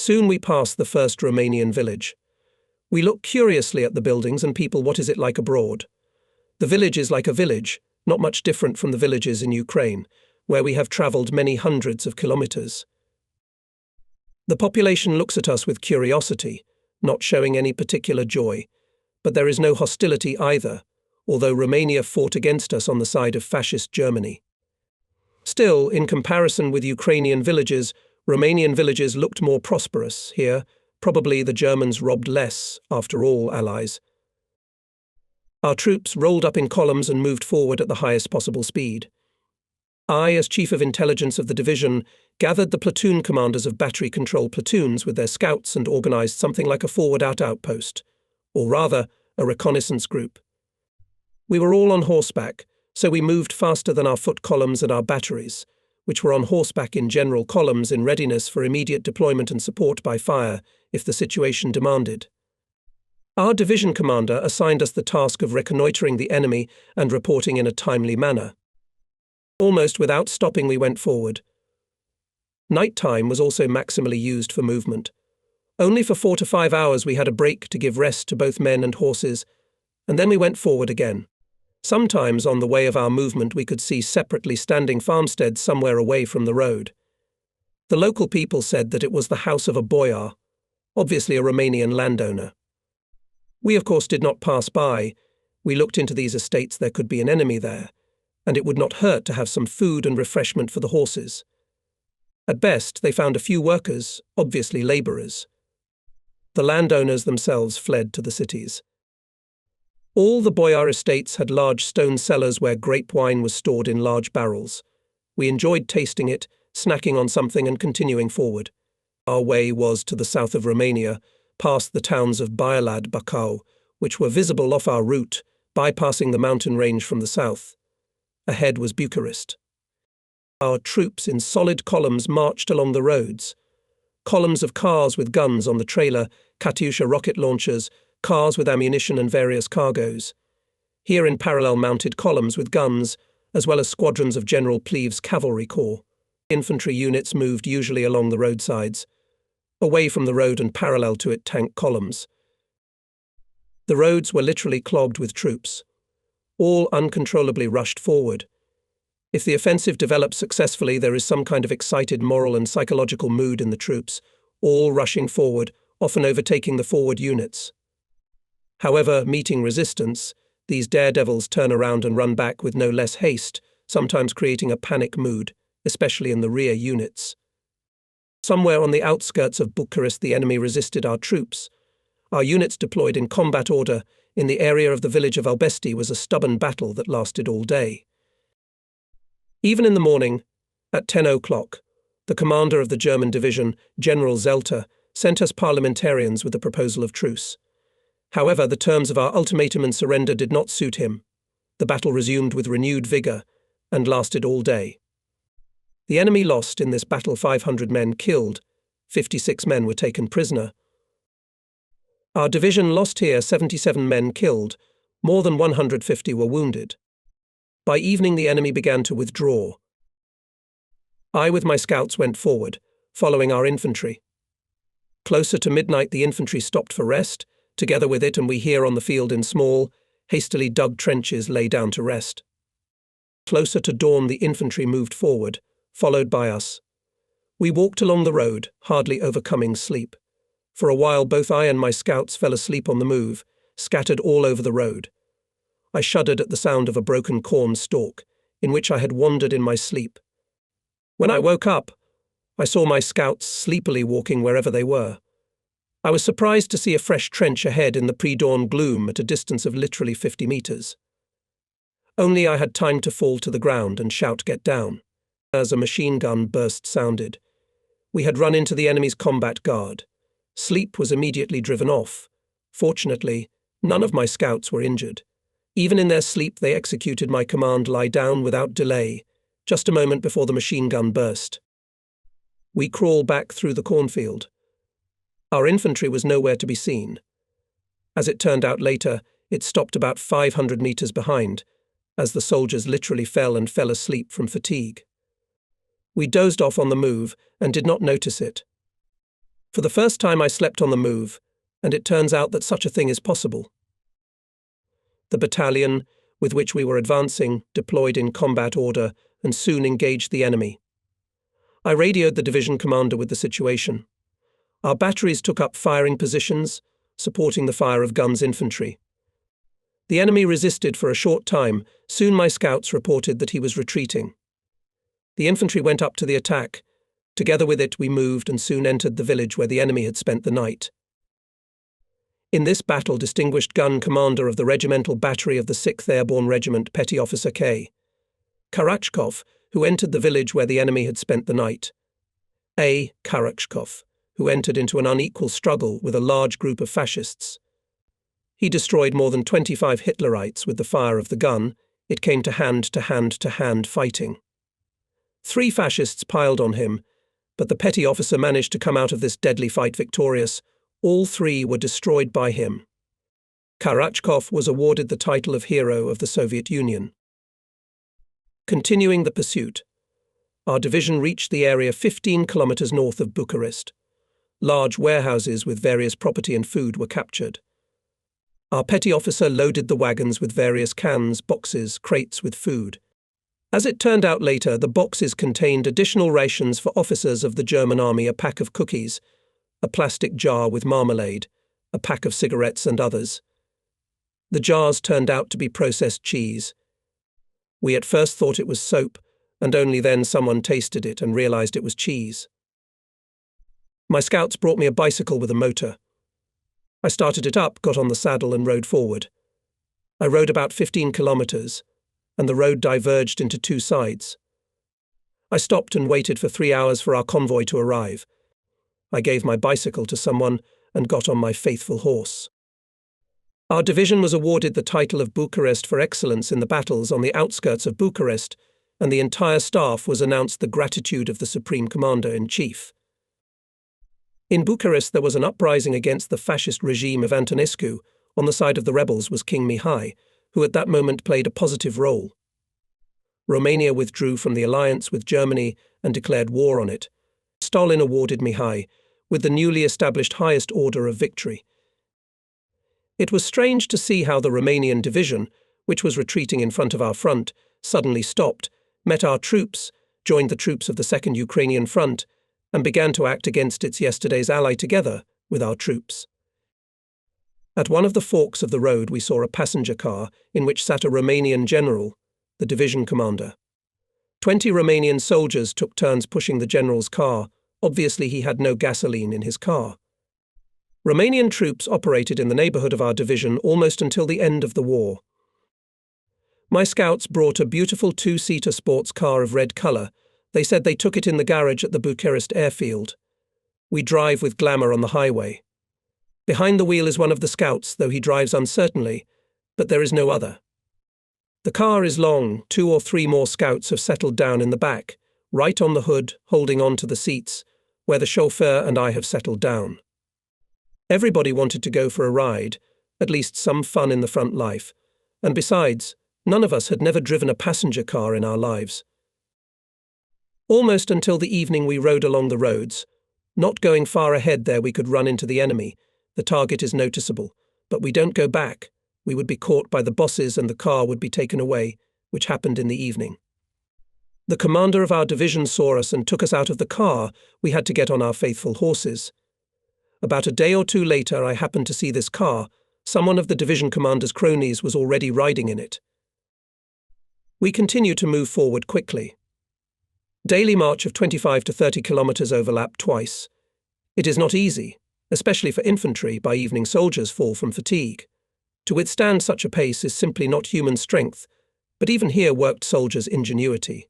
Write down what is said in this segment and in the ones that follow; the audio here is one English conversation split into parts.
Soon we passed the first Romanian village. We look curiously at the buildings and people. What is it like abroad? The village is like a village, not much different from the villages in Ukraine, where we have travelled many hundreds of kilometres. The population looks at us with curiosity, not showing any particular joy, but there is no hostility either, although Romania fought against us on the side of fascist Germany. Still, in comparison with Ukrainian villages, Romanian villages looked more prosperous. Here, probably the Germans robbed less, after all, allies. Our troops rolled up in columns and moved forward at the highest possible speed. I, as Chief of Intelligence of the division, gathered the platoon commanders of battery control platoons with their scouts and organised something like a forward-out outpost, or rather, a reconnaissance group. We were all on horseback, so we moved faster than our foot columns and our batteries, which were on horseback in general columns in readiness for immediate deployment and support by fire if the situation demanded. Our division commander assigned us the task of reconnoitring the enemy and reporting in a timely manner. Almost without stopping we went forward. Night time was also maximally used for movement. Only for 4 to 5 hours we had a break to give rest to both men and horses, and then we went forward again. Sometimes on the way of our movement we could see separately standing farmsteads somewhere away from the road. The local people said that it was the house of a boyar, obviously a Romanian landowner. We of course did not pass by. We looked into these estates. There could be an enemy there, and it would not hurt to have some food and refreshment for the horses. At best, they found a few workers, obviously labourers. The landowners themselves fled to the cities. All the boyar estates had large stone cellars where grape wine was stored in large barrels. We enjoyed tasting it, snacking on something and continuing forward. Our way was to the south of Romania, past the towns of Băialad, Bacău, which were visible off our route, bypassing the mountain range from the south. Ahead was Bucharest. Our troops in solid columns marched along the roads. Columns of cars with guns on the trailer, Katyusha rocket launchers, cars with ammunition and various cargoes. Here in parallel mounted columns with guns, as well as squadrons of General Plev's cavalry corps. Infantry units moved usually along the roadsides, away from the road and parallel to it tank columns. The roads were literally clogged with troops. All uncontrollably rushed forward. If the offensive develops successfully, there is some kind of excited moral and psychological mood in the troops, all rushing forward, often overtaking the forward units. However, meeting resistance, these daredevils turn around and run back with no less haste, sometimes creating a panic mood, especially in the rear units. Somewhere on the outskirts of Bucharest, the enemy resisted our troops. Our units deployed in combat order. In the area of the village of Albesti was a stubborn battle that lasted all day. Even in the morning, at 10 o'clock, the commander of the German division, General Zelter, sent us parliamentarians with a proposal of truce. However, the terms of our ultimatum and surrender did not suit him. The battle resumed with renewed vigour and lasted all day. The enemy lost in this battle 500 men killed, 56 men were taken prisoner. Our division lost here 77 men killed, more than 150 were wounded. By evening the enemy began to withdraw. I with my scouts went forward, following our infantry. Closer to midnight the infantry stopped for rest, together with it and we here on the field in small, hastily dug trenches lay down to rest. Closer to dawn the infantry moved forward, followed by us. We walked along the road, hardly overcoming sleep. For a while both I and my scouts fell asleep on the move, scattered all over the road. I shuddered at the sound of a broken corn stalk, in which I had wandered in my sleep. When I woke up, I saw my scouts sleepily walking wherever they were. I was surprised to see a fresh trench ahead in the pre-dawn gloom at a distance of literally 50 metres. Only I had time to fall to the ground and shout, "Get down," as a machine gun burst sounded. We had run into the enemy's combat guard. Sleep was immediately driven off. Fortunately, none of my scouts were injured. Even in their sleep they executed my command, "Lie down," without delay, just a moment before the machine gun burst. We crawled back through the cornfield. Our infantry was nowhere to be seen. As it turned out later, it stopped about 500 metres behind, as the soldiers literally fell asleep from fatigue. We dozed off on the move and did not notice it. For the first time I slept on the move, and it turns out that such a thing is possible. The battalion, with which we were advancing, deployed in combat order and soon engaged the enemy. I radioed the division commander with the situation. Our batteries took up firing positions, supporting the fire of guns infantry. The enemy resisted for a short time. Soon my scouts reported that he was retreating. The infantry went up to the attack. Together with it we moved and soon entered the village where the enemy had spent the night. In this battle, distinguished gun commander of the regimental battery of the 6th Airborne Regiment, Petty Officer K. Karachkov, who entered the village where the enemy had spent the night. A. Karachkov, who entered into an unequal struggle with a large group of fascists. He destroyed more than 25 Hitlerites with the fire of the gun. It came to hand fighting. 3 fascists piled on him, but the petty officer managed to come out of this deadly fight victorious. All 3 were destroyed by him. Karachkov was awarded the title of Hero of the Soviet Union. Continuing the pursuit, our division reached the area 15 kilometers north of Bucharest. Large warehouses with various property and food were captured. Our petty officer loaded the wagons with various cans, boxes, crates with food. As it turned out later, the boxes contained additional rations for officers of the German army, a pack of cookies, a plastic jar with marmalade, a pack of cigarettes and others. The jars turned out to be processed cheese. We at first thought it was soap, and only then someone tasted it and realized it was cheese. My scouts brought me a bicycle with a motor. I started it up, got on the saddle and rode forward. I rode about 15 kilometers, and the road diverged into 2 sides. I stopped and waited for 3 hours for our convoy to arrive. I gave my bicycle to someone and got on my faithful horse. Our division was awarded the title of Bucharest for excellence in the battles on the outskirts of Bucharest, and the entire staff was announced the gratitude of the Supreme Commander-in-Chief. In Bucharest there was an uprising against the fascist regime of Antonescu. On the side of the rebels was King Mihai, who at that moment played a positive role. Romania withdrew from the alliance with Germany and declared war on it. Stalin awarded Mihai with the newly established highest order of victory. It was strange to see how the Romanian division, which was retreating in front of our front, suddenly stopped, met our troops, joined the troops of the Second Ukrainian Front, and began to act against its yesterday's ally together with our troops. At one of the forks of the road we saw a passenger car in which sat a Romanian general, the division commander. 20 Romanian soldiers took turns pushing the general's car. Obviously he had no gasoline in his car. Romanian troops operated in the neighborhood of our division almost until the end of the war. My scouts brought a beautiful 2-seater sports car of red color. They said they took it in the garage at the Bucharest airfield. We drive with glamour on the highway. Behind the wheel is one of the scouts, though he drives uncertainly, but there is no other. The car is long. 2 or 3 more scouts have settled down in the back, right on the hood, holding on to the seats, where the chauffeur and I have settled down. Everybody wanted to go for a ride, at least some fun in the front life, and besides, none of us had never driven a passenger car in our lives. Almost until the evening we rode along the roads. Not going far ahead there we could run into the enemy. The target is noticeable, but we don't go back. We would be caught by the bosses and the car would be taken away, which happened in the evening. The commander of our division saw us and took us out of the car. We had to get on our faithful horses. About a day or 2 later I happened to see this car. Someone of the division commander's cronies was already riding in it. We continue to move forward quickly. Daily march of 25 to 30 kilometers overlap twice. It is not easy, especially for infantry. By evening soldiers fall from fatigue. To withstand such a pace is simply not human strength, but even here worked soldiers' ingenuity.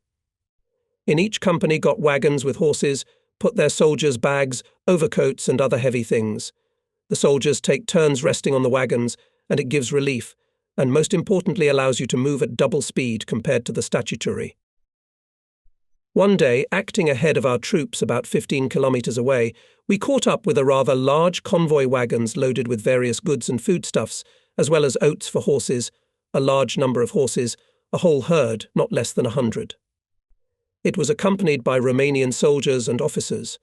In each company got wagons with horses, put their soldiers' bags, overcoats and other heavy things. The soldiers take turns resting on the wagons, and it gives relief, and most importantly allows you to move at double speed compared to the statutory. One day, acting ahead of our troops about 15 kilometers away, we caught up with a rather large convoy wagons loaded with various goods and foodstuffs, as well as oats for horses, a large number of horses, a whole herd, not less than 100. It was accompanied by Romanian soldiers and officers.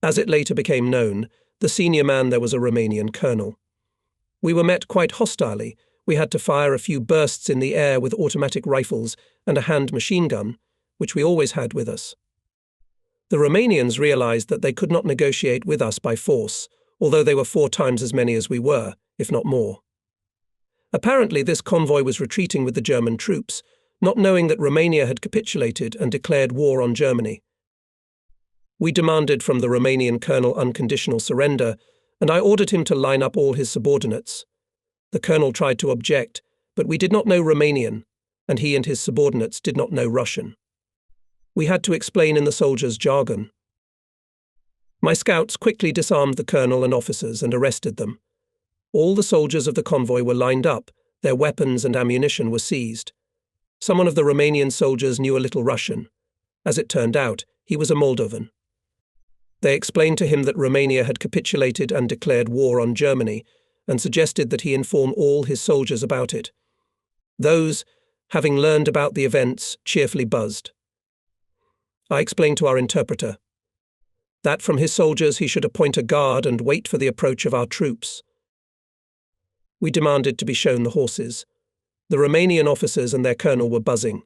As it later became known, the senior man there was a Romanian colonel. We were met quite hostilely. We had to fire a few bursts in the air with automatic rifles and a hand machine gun, which we always had with us. The Romanians realized that they could not negotiate with us by force, although they were 4 times as many as we were, if not more. Apparently this convoy was retreating with the German troops, not knowing that Romania had capitulated and declared war on Germany. We demanded from the Romanian colonel unconditional surrender, and I ordered him to line up all his subordinates. The colonel tried to object, but we did not know Romanian, and he and his subordinates did not know Russian. We had to explain in the soldiers' jargon. My scouts quickly disarmed the colonel and officers and arrested them. All the soldiers of the convoy were lined up, their weapons and ammunition were seized. Someone of the Romanian soldiers knew a little Russian. As it turned out, he was a Moldovan. They explained to him that Romania had capitulated and declared war on Germany, and suggested that he inform all his soldiers about it. Those, having learned about the events, cheerfully buzzed. I explained to our interpreter that from his soldiers he should appoint a guard and wait for the approach of our troops. We demanded to be shown the horses. The Romanian officers and their colonel were buzzing.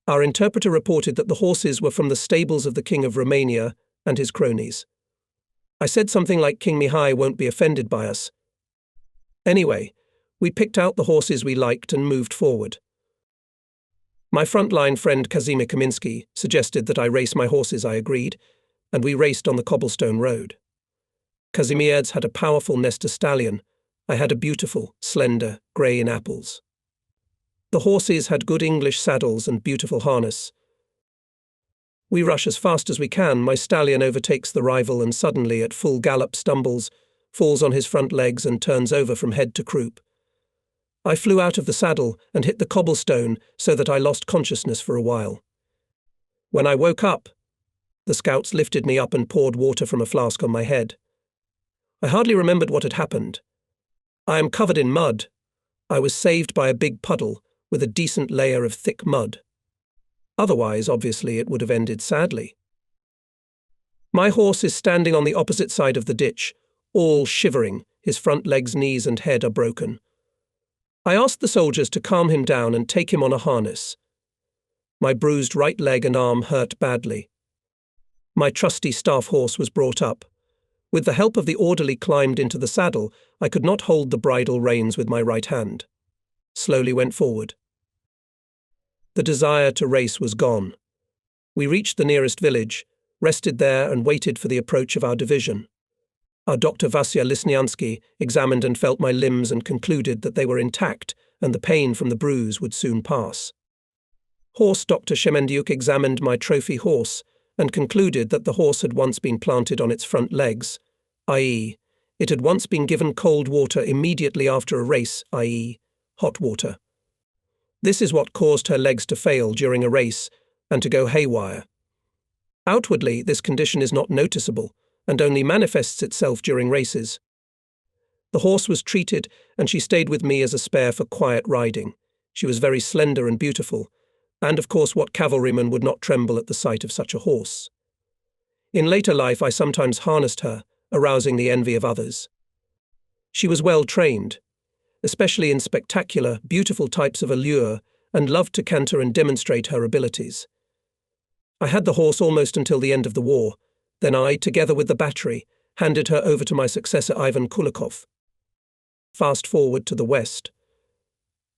Our interpreter reported that the horses were from the stables of the King of Romania and his cronies. I said something like King Mihai won't be offended by us. Anyway, we picked out the horses we liked and moved forward. My frontline friend Kazimir Kaminsky suggested that I race my horses. I agreed, and we raced on the cobblestone road. Kazimierz had a powerful Nesta stallion. I had a beautiful, slender, grey in apples. The horses had good English saddles and beautiful harness. We rush as fast as we can. My stallion overtakes the rival and suddenly, at full gallop, stumbles, falls on his front legs and turns over from head to croup. I flew out of the saddle and hit the cobblestone so that I lost consciousness for a while. When I woke up, the scouts lifted me up and poured water from a flask on my head. I hardly remembered what had happened. I am covered in mud. I was saved by a big puddle with a decent layer of thick mud. Otherwise, obviously, it would have ended sadly. My horse is standing on the opposite side of the ditch, all shivering. His front legs, knees and head are broken. I asked the soldiers to calm him down and take him on a harness. My bruised right leg and arm hurt badly. My trusty staff horse was brought up. With the help of the orderly climbed into the saddle, I could not hold the bridle reins with my right hand. Slowly went forward. The desire to race was gone. We reached the nearest village, rested there and waited for the approach of our division. Our Dr. Vasya Lisniansky examined and felt my limbs and concluded that they were intact and the pain from the bruise would soon pass. Horse Dr. Shemendiuk examined my trophy horse and concluded that the horse had once been planted on its front legs, i.e., it had once been given cold water immediately after a race, i.e., hot water. This is what caused her legs to fail during a race and to go haywire. Outwardly, this condition is not noticeable and only manifests itself during races. The horse was treated and she stayed with me as a spare for quiet riding. She was very slender and beautiful, and of course what cavalryman would not tremble at the sight of such a horse? In later life I sometimes harnessed her, arousing the envy of others. She was well trained, especially in spectacular, beautiful types of allure, and loved to canter and demonstrate her abilities. I had the horse almost until the end of the war. Then I, together with the battery, handed her over to my successor Ivan Kulikov. Fast forward to the west.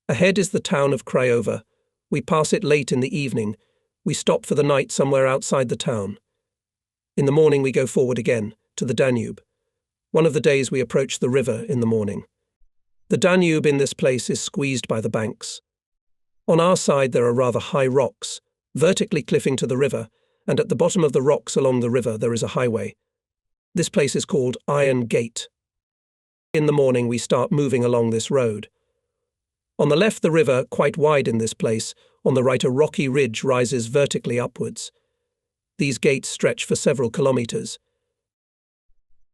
Ahead is the town of Craiova. We pass it late in the evening. We stop for the night somewhere outside the town. In the morning we go forward again, to the Danube. One of the days we approach the river in the morning. The Danube in this place is squeezed by the banks. On our side there are rather high rocks, vertically cliffing to the river, and at the bottom of the rocks along the river there is a highway. This place is called Iron Gate. In the morning we start moving along this road. On the left the river, quite wide in this place, on the right a rocky ridge rises vertically upwards. These gates stretch for several kilometers.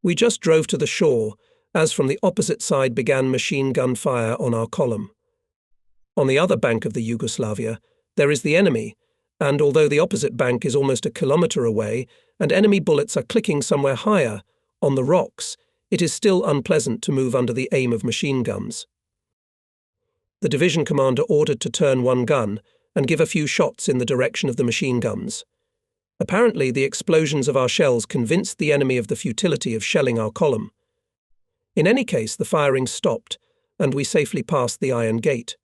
We just drove to the shore, as from the opposite side began machine gun fire on our column. On the other bank of the Yugoslavia, there is the enemy, And although the opposite bank is almost a kilometre away and enemy bullets are clicking somewhere higher, on the rocks, it is still unpleasant to move under the aim of machine guns. The division commander ordered to turn one gun and give a few shots in the direction of the machine guns. Apparently, the explosions of our shells convinced the enemy of the futility of shelling our column. In any case, the firing stopped, and we safely passed the iron gate.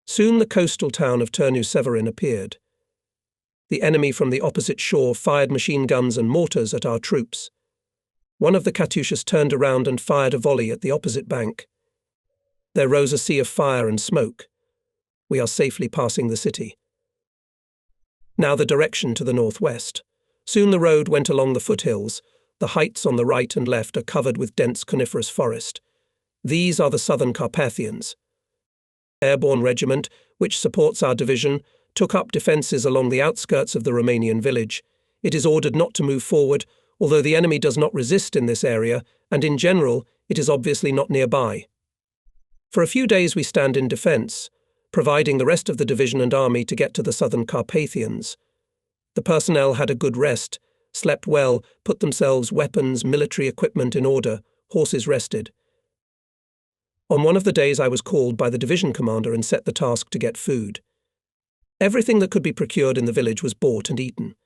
Soon the coastal town of Timisoara appeared. The enemy from the opposite shore fired machine guns and mortars at our troops. One of the Katyushas turned around and fired a volley at the opposite bank. There rose a sea of fire and smoke. We are safely passing the city. Now the direction to the northwest. Soon the road went along the foothills. The heights on the right and left are covered with dense coniferous forest. These are the Southern Carpathians. Airborne Regiment, which supports our division, took up defences along the outskirts of the Romanian village. It is ordered not to move forward, although the enemy does not resist in this area, and in general, it is obviously not nearby. For a few days we stand in defence, providing the rest of the division and army to get to the Southern Carpathians. The personnel had a good rest, slept well, put themselves weapons, military equipment in order, horses rested. On one of the days I was called by the division commander and set the task to get food. Everything that could be procured in the village was bought and eaten.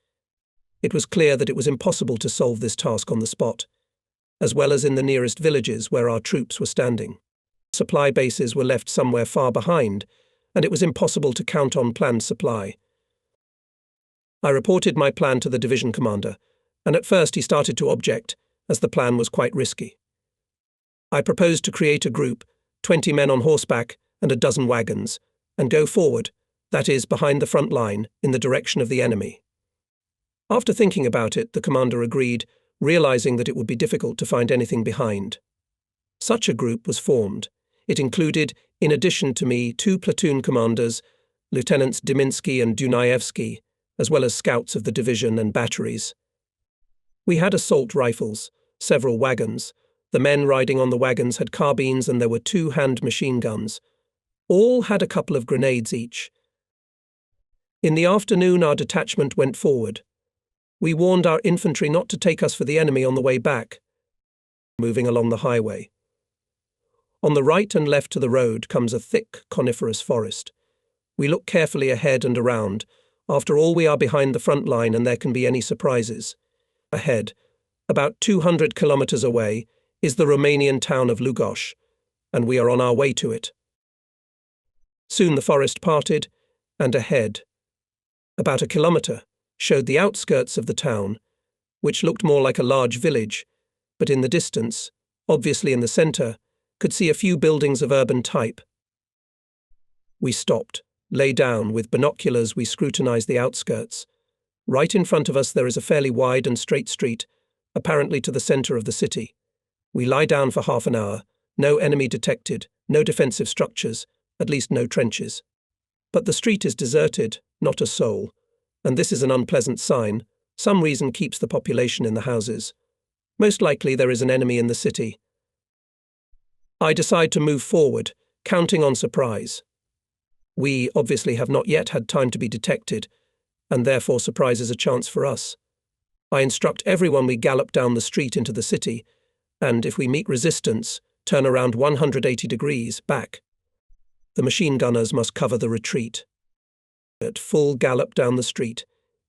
It was clear that it was impossible to solve this task on the spot, as well as in the nearest villages where our troops were standing. Supply bases were left somewhere far behind, and it was impossible to count on planned supply. I reported my plan to the division commander, and at first he started to object, as the plan was quite risky. I proposed to create a group, 20 men on horseback and a dozen wagons, and go forward, that is, behind the front line, in the direction of the enemy. After thinking about it, the commander agreed, realizing that it would be difficult to find anything behind. Such a group was formed. It included, in addition to me, 2 platoon commanders, Lieutenants Diminsky and Dunaevsky, as well as scouts of the division and batteries. We had assault rifles, several wagons. The men riding on the wagons had carbines and there were 2 hand machine guns. All had a couple of grenades each. In the afternoon our detachment went forward. We warned our infantry not to take us for the enemy on the way back, moving along the highway. On the right and left to the road comes a thick coniferous forest. We look carefully ahead and around. After all, we are behind the front line and there can be any surprises. Ahead, about 200 kilometers away, is the Romanian town of Lugos, and we are on our way to it. Soon the forest parted, and ahead, about a kilometre, showed the outskirts of the town, which looked more like a large village, but in the distance, obviously in the centre, could see a few buildings of urban type. We stopped, lay down, with binoculars we scrutinized the outskirts. Right in front of us there is a fairly wide and straight street, apparently to the centre of the city. We lie down for half an hour, no enemy detected, no defensive structures, at least no trenches. But the street is deserted, not a soul, and this is an unpleasant sign. Some reason keeps the population in the houses. Most likely there is an enemy in the city. I decide to move forward, counting on surprise. We obviously have not yet had time to be detected, and therefore surprise is a chance for us. I instruct everyone we gallop down the street into the city, and if we meet resistance, turn around 180 degrees back. The machine gunners must cover the retreat. At full gallop down the street,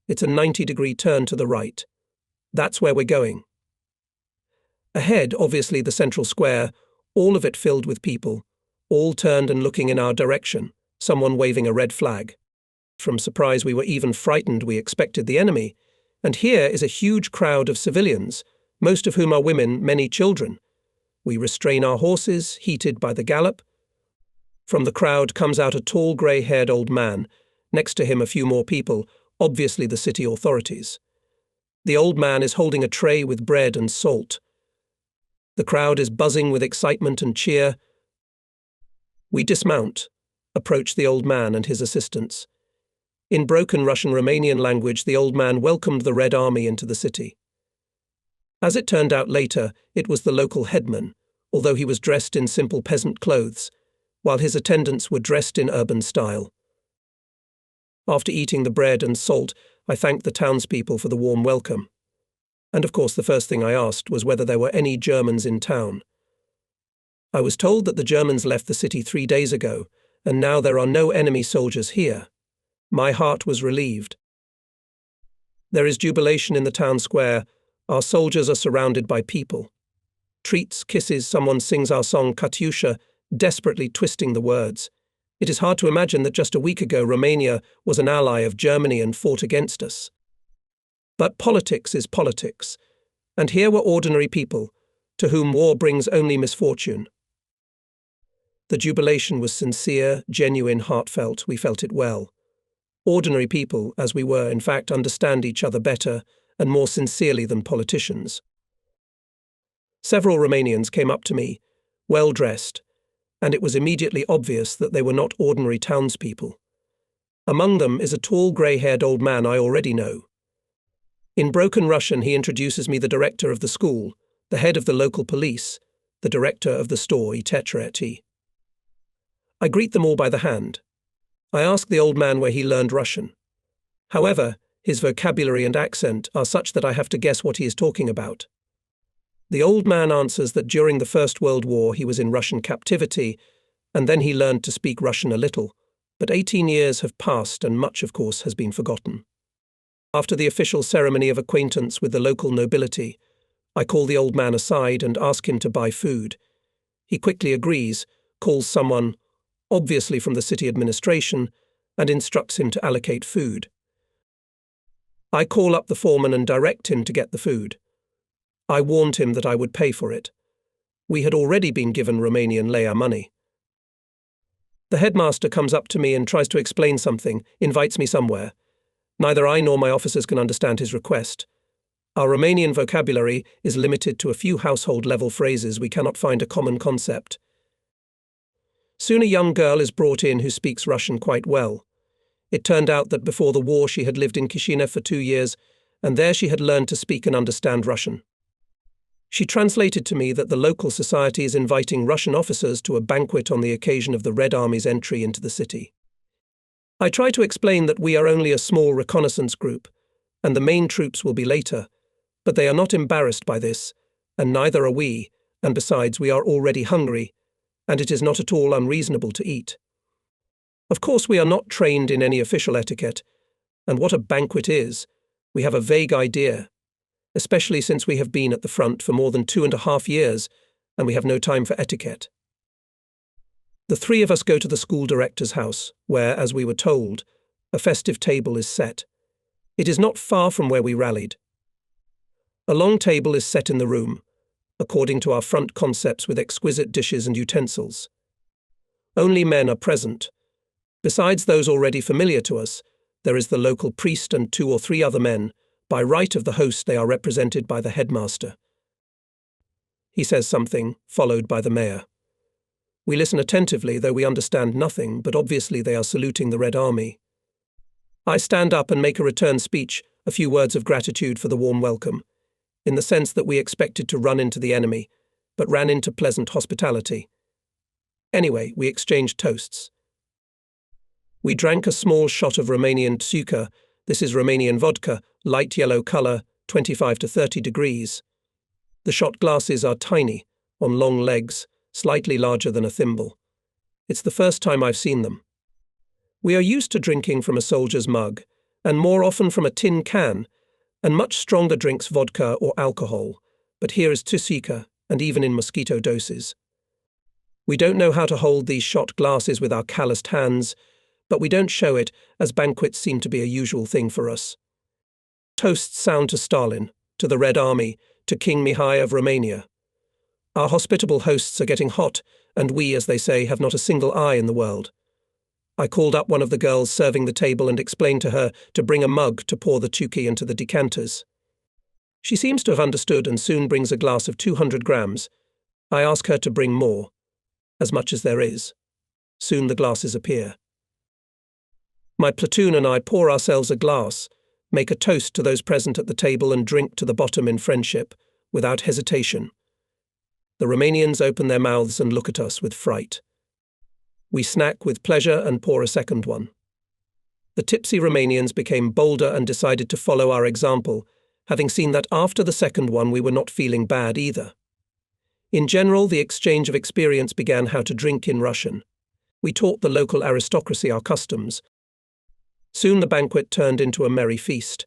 it's a 90-degree turn to the right. That's where we're going. Ahead, obviously the central square, all of it filled with people, all turned and looking in our direction, someone waving a red flag. From surprise we were even frightened. We expected the enemy, and here is a huge crowd of civilians, most of whom are women, many children. We restrain our horses, heated by the gallop. From the crowd comes out a tall grey-haired old man, next to him a few more people, obviously the city authorities. The old man is holding a tray with bread and salt. The crowd is buzzing with excitement and cheer. We dismount, approach the old man and his assistants. In broken Russian-Romanian language, the old man welcomed the Red Army into the city. As it turned out later, it was the local headman, although he was dressed in simple peasant clothes, while his attendants were dressed in urban style. After eating the bread and salt, I thanked the townspeople for the warm welcome. And of course the first thing I asked was whether there were any Germans in town. I was told that the Germans left the city 3 days ago, and now there are no enemy soldiers here. My heart was relieved. There is jubilation in the town square. Our soldiers are surrounded by people. Treats, kisses, someone sings our song Katyusha, desperately twisting the words. It is hard to imagine that just a week ago Romania was an ally of Germany and fought against us. But politics is politics, and here were ordinary people, to whom war brings only misfortune. The jubilation was sincere, genuine, heartfelt. We felt it well. Ordinary people, as we were, in fact, understand each other better and more sincerely than politicians. Several Romanians came up to me, well dressed, and it was immediately obvious that they were not ordinary townspeople. Among them is a tall, grey-haired old man I already know. In broken Russian, he introduces me the director of the school, the head of the local police, the director of the store, etc. I greet them all by the hand. I ask the old man where he learned Russian. However, his vocabulary and accent are such that I have to guess what he is talking about. The old man answers that during the First World War he was in Russian captivity, and then he learned to speak Russian a little, but 18 years have passed and much, of course, has been forgotten. After the official ceremony of acquaintance with the local nobility, I call the old man aside and ask him to buy food. He quickly agrees, calls someone, obviously from the city administration, and instructs him to allocate food. I call up the foreman and direct him to get the food. I warned him that I would pay for it. We had already been given Romanian lei money. The headmaster comes up to me and tries to explain something, invites me somewhere. Neither I nor my officers can understand his request. Our Romanian vocabulary is limited to a few household-level phrases. We cannot find a common concept. Soon a young girl is brought in who speaks Russian quite well. It turned out that before the war she had lived in Chisinau for 2 years, and there she had learned to speak and understand Russian. She translated to me that the local society is inviting Russian officers to a banquet on the occasion of the Red Army's entry into the city. I try to explain that we are only a small reconnaissance group, and the main troops will be later, but they are not embarrassed by this, and neither are we, and besides we are already hungry, and it is not at all unreasonable to eat. Of course we are not trained in any official etiquette, and what a banquet is, we have a vague idea, especially since we have been at the front for more than 2.5 years, and we have no time for etiquette. The 3 of us go to the school director's house, where, as we were told, a festive table is set. It is not far from where we rallied. A long table is set in the room, according to our front concepts with exquisite dishes and utensils. Only men are present. Besides those already familiar to us, there is the local priest and 2 or 3 other men. By right of the host they are represented by the headmaster. He says something, followed by the mayor. We listen attentively, though we understand nothing, but obviously they are saluting the Red Army. I stand up and make a return speech, a few words of gratitude for the warm welcome, in the sense that we expected to run into the enemy, but ran into pleasant hospitality. Anyway, we exchanged toasts. We drank a small shot of Romanian Tissa. This is Romanian vodka, light yellow colour, 25 to 30 degrees. The shot glasses are tiny, on long legs, slightly larger than a thimble. It's the first time I've seen them. We are used to drinking from a soldier's mug, and more often from a tin can, and much stronger drinks vodka or alcohol, but here is Tissa, and even in mosquito doses. We don't know how to hold these shot glasses with our calloused hands, but we don't show it, as banquets seem to be a usual thing for us. Toasts sound to Stalin, to the Red Army, to King Mihai of Romania. Our hospitable hosts are getting hot, and we, as they say, have not a single eye in the world. I called up one of the girls serving the table and explained to her to bring a mug to pour the tuki into the decanters. She seems to have understood and soon brings a glass of 200 grams. I ask her to bring more, as much as there is. Soon the glasses appear. My platoon and I pour ourselves a glass, make a toast to those present at the table and drink to the bottom in friendship, without hesitation. The Romanians open their mouths and look at us with fright. We snack with pleasure and pour a second one. the tipsy Romanians became bolder and decided to follow our example, having seen that after the second one we were not feeling bad either. In general, the exchange of experience began how to drink in Russian. We taught the local aristocracy our customs. Soon the banquet turned into a merry feast.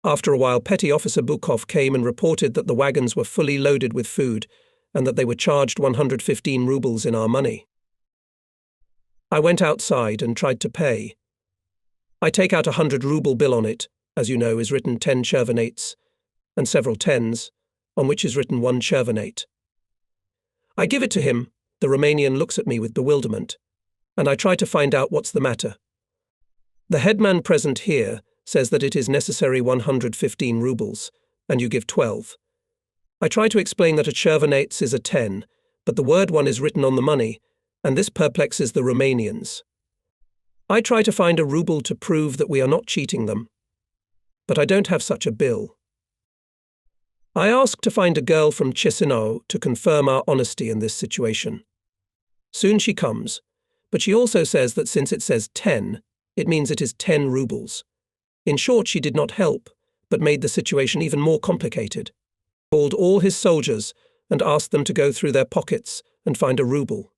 After a while, Petty Officer Bukov came and reported that the wagons were fully loaded with food and that they were charged 115 rubles in our money. I went outside and tried to pay. I take out a 100-ruble bill. On it, as you know, is written 10 chervonates, and several tens, on which is written 1 chervonate. I give it to him. The Romanian looks at me with bewilderment, and I try to find out what's the matter. The headman present here says that it is necessary 115 rubles, and you give 12. I try to explain that a chervonates is a 10, but the word one is written on the money, and this perplexes the Romanians. I try to find a ruble to prove that we are not cheating them, but I don't have such a bill. I ask to find a girl from Chisinau to confirm our honesty in this situation. Soon she comes, but she also says that since it says 10, it means it is 10 rubles. In short, she did not help, but made the situation even more complicated. Called all his soldiers and asked them to go through their pockets and find a ruble.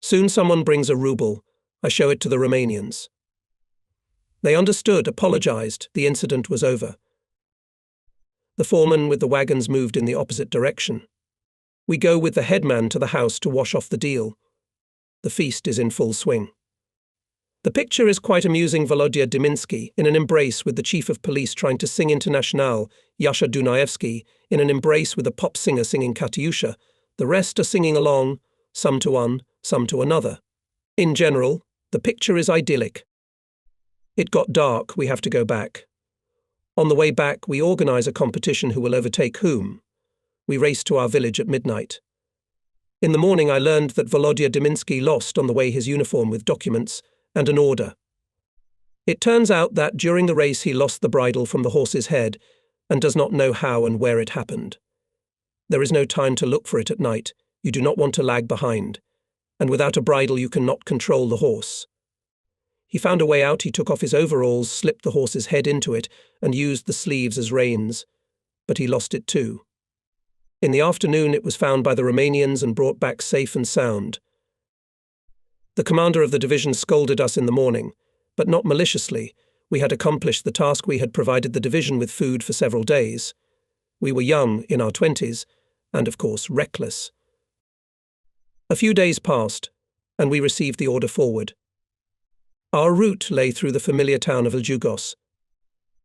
Soon someone brings a ruble. I show it to the Romanians. They understood, apologized, the incident was over. The foreman with the wagons moved in the opposite direction. We go with the headman to the house to wash off the deal. The feast is in full swing. The picture is quite amusing. Volodya Diminsky in an embrace with the chief of police trying to sing International, Yasha Dunaevsky in an embrace with a pop singer singing Katyusha. The rest are singing along, some to one, some to another. In general, the picture is idyllic. It got dark, we have to go back. On the way back, we organize a competition who will overtake whom. We race to our village at midnight. In the morning I learned that Volodya Diminsky lost on the way his uniform with documents and an order. It turns out that during the race he lost the bridle from the horse's head and does not know how and where it happened. There is no time to look for it at night. You do not want to lag behind. And without a bridle you cannot control the horse. He found a way out. He took off his overalls, slipped the horse's head into it, and used the sleeves as reins. But he lost it too. In the afternoon it was found by the Romanians and brought back safe and sound. The commander of the division scolded us in the morning, but not maliciously. We had accomplished the task. We had provided the division with food for several days. We were young, in our 20s, and of course reckless. A few days passed, and we received the order forward. Our route lay through the familiar town of Lugos.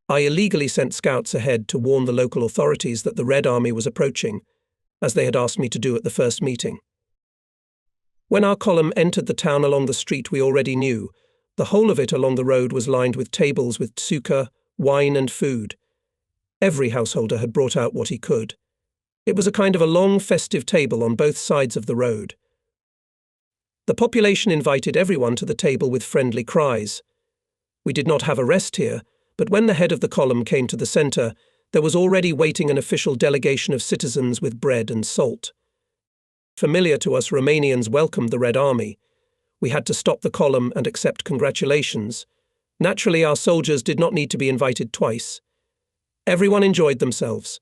I illegally sent scouts ahead to warn the local authorities that the Red Army was approaching, as they had asked me to do at the first meeting. When our column entered the town along the street we already knew, the whole of it along the road was lined with tables with tsukka, wine and food. Every householder had brought out what he could. It was a kind of a long festive table on both sides of the road. The population invited everyone to the table with friendly cries. We did not have a rest here, but when the head of the column came to the centre, there was already waiting an official delegation of citizens with bread and salt. Familiar to us, Romanians welcomed the Red Army. We had to stop the column and accept congratulations. Naturally, our soldiers did not need to be invited twice. Everyone enjoyed themselves.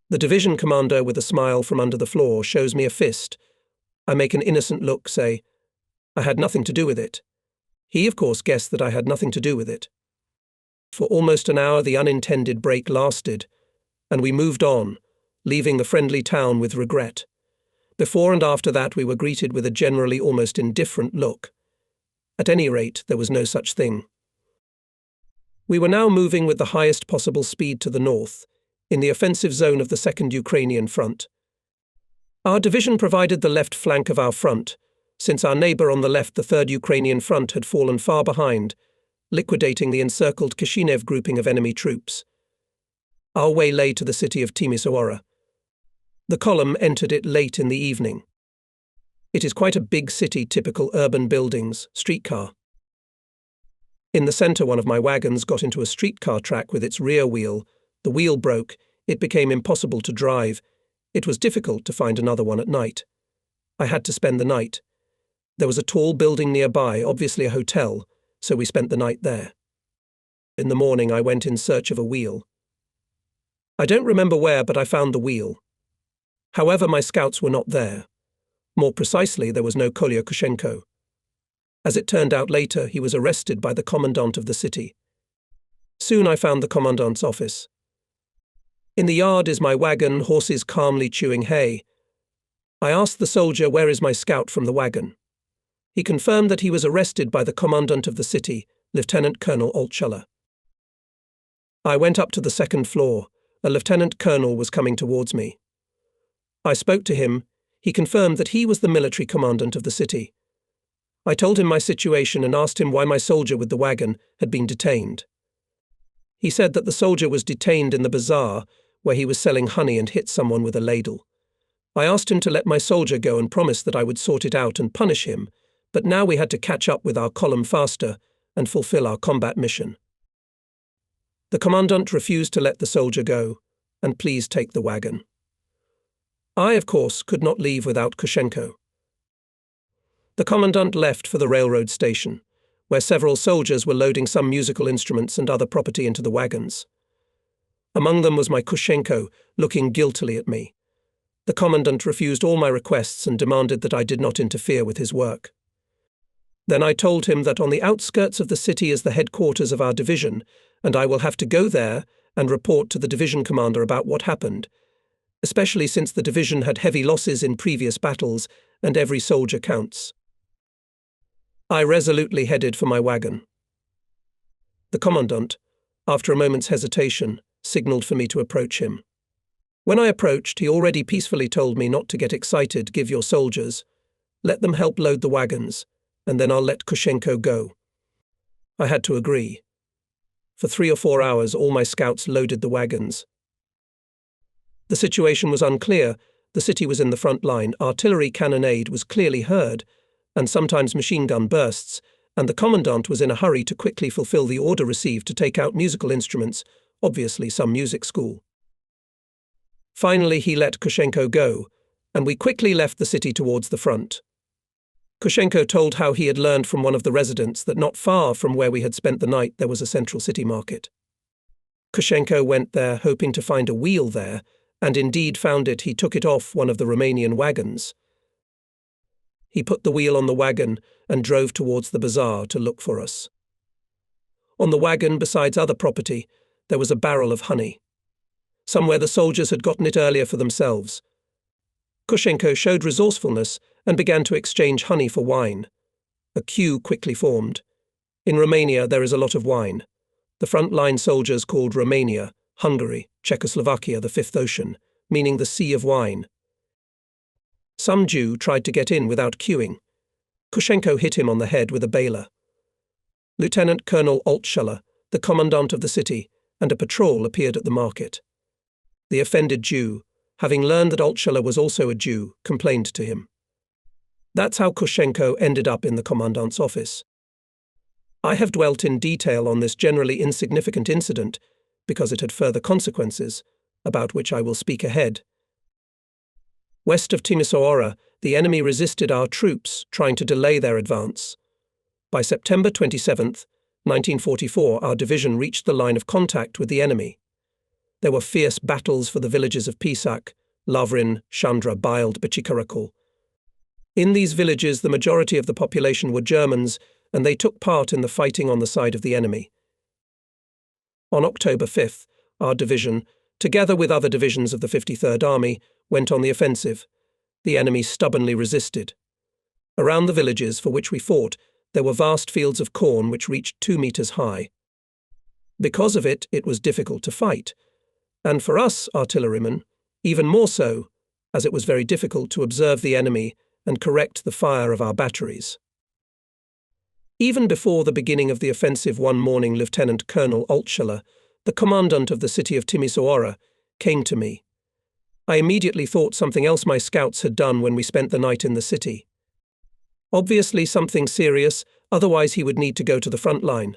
The division commander, with a smile from under the floor, shows me a fist. I make an innocent look, say, I had nothing to do with it. He, of course, guessed that I had nothing to do with it. For almost an hour the unintended break lasted, and we moved on, leaving the friendly town with regret. Before and after that we were greeted with a generally almost indifferent look. At any rate, there was no such thing. We were now moving with the highest possible speed to the north, in the offensive zone of the Second Ukrainian Front. Our division provided the left flank of our front, since our neighbour on the left, the Third Ukrainian Front, had fallen far behind, liquidating the encircled Kishinev grouping of enemy troops. Our way lay to the city of Timisoara. The column entered it late in the evening. It is quite a big city, typical urban buildings, streetcar. In the centre, one of my wagons got into a streetcar track with its rear wheel. The wheel broke. It became impossible to drive. It was difficult to find another one at night. I had to spend the night. There was a tall building nearby, obviously a hotel, so we spent the night there. In the morning I went in search of a wheel. I don't remember where, but I found the wheel. However, my scouts were not there. More precisely, there was no Kolya Kushenko. As it turned out later, he was arrested by the commandant of the city. Soon I found the commandant's office. In the yard is my wagon, horses calmly chewing hay. I asked the soldier, "Where is my scout?" from the wagon. He confirmed that he was arrested by the commandant of the city, Lieutenant Colonel Altshuller. I went up to the second floor. A lieutenant colonel was coming towards me. I spoke to him. He confirmed that he was the military commandant of the city. I told him my situation and asked him why my soldier with the wagon had been detained. He said that the soldier was detained in the bazaar where he was selling honey and hit someone with a ladle. I asked him to let my soldier go and promised that I would sort it out and punish him, but now we had to catch up with our column faster and fulfill our combat mission. The commandant refused to let the soldier go, and please take the wagon. I, of course, could not leave without Kushenko. The commandant left for the railroad station, where several soldiers were loading some musical instruments and other property into the wagons. Among them was my Kushenko, looking guiltily at me. The commandant refused all my requests and demanded that I did not interfere with his work. Then I told him that on the outskirts of the city is the headquarters of our division, and I will have to go there and report to the division commander about what happened, especially since the division had heavy losses in previous battles and every soldier counts. I resolutely headed for my wagon. The commandant, after a moment's hesitation, signalled for me to approach him. When I approached, he already peacefully told me not to get excited, give your soldiers, let them help load the wagons, and then I'll let Kushenko go. I had to agree. For 3 or 4 hours, all my scouts loaded the wagons. The situation was unclear. The city was in the front line, artillery cannonade was clearly heard, and sometimes machine gun bursts, and the commandant was in a hurry to quickly fulfill the order received to take out musical instruments, obviously some music school. Finally, he let Kushenko go, and we quickly left the city towards the front. Kushenko told how he had learned from one of the residents that not far from where we had spent the night there was a central city market. Kushenko went there hoping to find a wheel there, and indeed found it. He took it off one of the Romanian wagons. He put the wheel on the wagon and drove towards the bazaar to look for us. On the wagon, besides other property, there was a barrel of honey. Somewhere the soldiers had gotten it earlier for themselves. Kushenko showed resourcefulness and began to exchange honey for wine. A queue quickly formed. In Romania there is a lot of wine. The front-line soldiers called Romania, Hungary, Czechoslovakia the Fifth Ocean, meaning the Sea of Wine. Some Jew tried to get in without queuing. Kushenko hit him on the head with a bailer. Lieutenant Colonel Altshuller, the commandant of the city, and a patrol appeared at the market. The offended Jew, having learned that Altshuller was also a Jew, complained to him. That's how Kushenko ended up in the commandant's office. I have dwelt in detail on this generally insignificant incident because it had further consequences, about which I will speak ahead. West of Timisoara, the enemy resisted our troops, trying to delay their advance. By September 27, 1944, our division reached the line of contact with the enemy. There were fierce battles for the villages of Pisac, Lavrin, Chandra, Bild, Bachikarakul. In these villages, the majority of the population were Germans, and they took part in the fighting on the side of the enemy. On October 5th, our division, together with other divisions of the 53rd Army, went on the offensive. The enemy stubbornly resisted. Around the villages for which we fought, there were vast fields of corn which reached 2 meters high. Because of it, it was difficult to fight. And for us, artillerymen, even more so, as it was very difficult to observe the enemy and correct the fire of our batteries. Even before the beginning of the offensive one morning, Lieutenant Colonel Altshuller, the commandant of the city of Timisoara, came to me. I immediately thought something else my scouts had done when we spent the night in the city. Obviously something serious, otherwise he would need to go to the front line.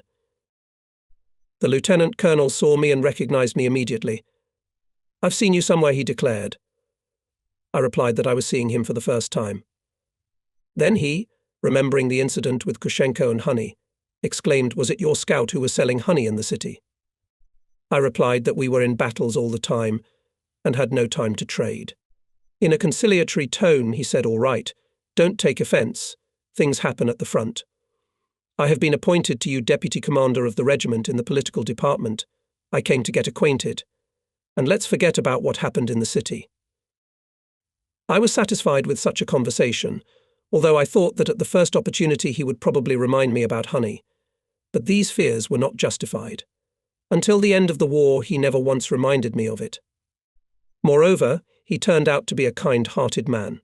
The lieutenant colonel saw me and recognized me immediately. "I've seen you somewhere," he declared. I replied that I was seeing him for the first time. Then he, remembering the incident with Kushenko and honey, exclaimed, "Was it your scout who was selling honey in the city?" I replied that we were in battles all the time and had no time to trade. In a conciliatory tone, he said, "All right, don't take offence. Things happen at the front. I have been appointed to you deputy commander of the regiment in the political department. I came to get acquainted. And let's forget about what happened in the city." I was satisfied with such a conversation, although I thought that at the first opportunity he would probably remind me about honey. But these fears were not justified. Until the end of the war, he never once reminded me of it. Moreover, he turned out to be a kind-hearted man.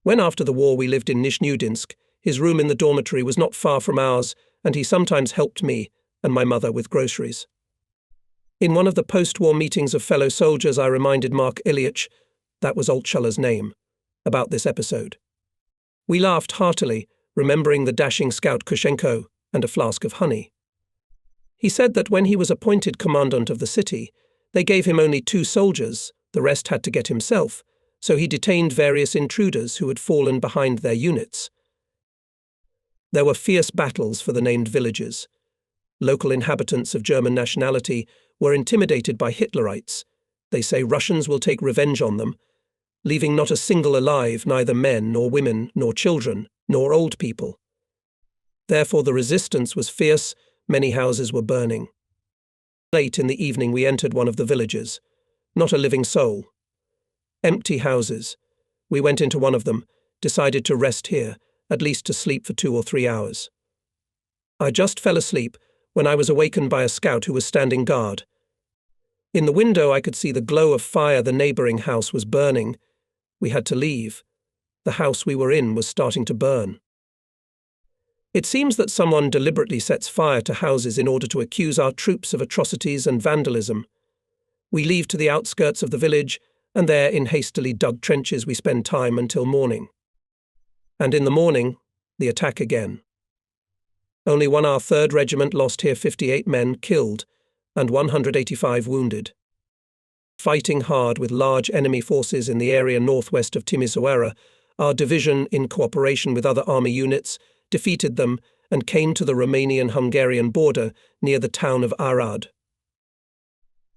When after the war we lived in Nizhnyudinsk, his room in the dormitory was not far from ours, and he sometimes helped me and my mother with groceries. In one of the post-war meetings of fellow soldiers, I reminded Mark Ilyich, that was Altshuller's name, about this episode. We laughed heartily, remembering the dashing scout Kushenko and a flask of honey. He said that when he was appointed commandant of the city, they gave him only 2 soldiers, the rest had to get himself, so he detained various intruders who had fallen behind their units. There were fierce battles for the named villages. Local inhabitants of German nationality were intimidated by Hitlerites. They say Russians will take revenge on them, leaving not a single alive, neither men nor women nor children nor old people. Therefore the resistance was fierce, many houses were burning. Late in the evening we entered one of the villages. Not a living soul. Empty houses. We went into one of them, decided to rest here, at least to sleep for 2 or 3 hours. I just fell asleep when I was awakened by a scout who was standing guard. In the window I could see the glow of fire. The neighbouring house was burning. We had to leave. The house we were in was starting to burn. It seems that someone deliberately sets fire to houses in order to accuse our troops of atrocities and vandalism. We leave to the outskirts of the village, and there, in hastily dug trenches, we spend time until morning. And in the morning, the attack again. Only our 3rd Regiment lost here 58 men killed and 185 wounded. Fighting hard with large enemy forces in the area northwest of Timisoara, our division, in cooperation with other army units, defeated them and came to the Romanian-Hungarian border near the town of Arad.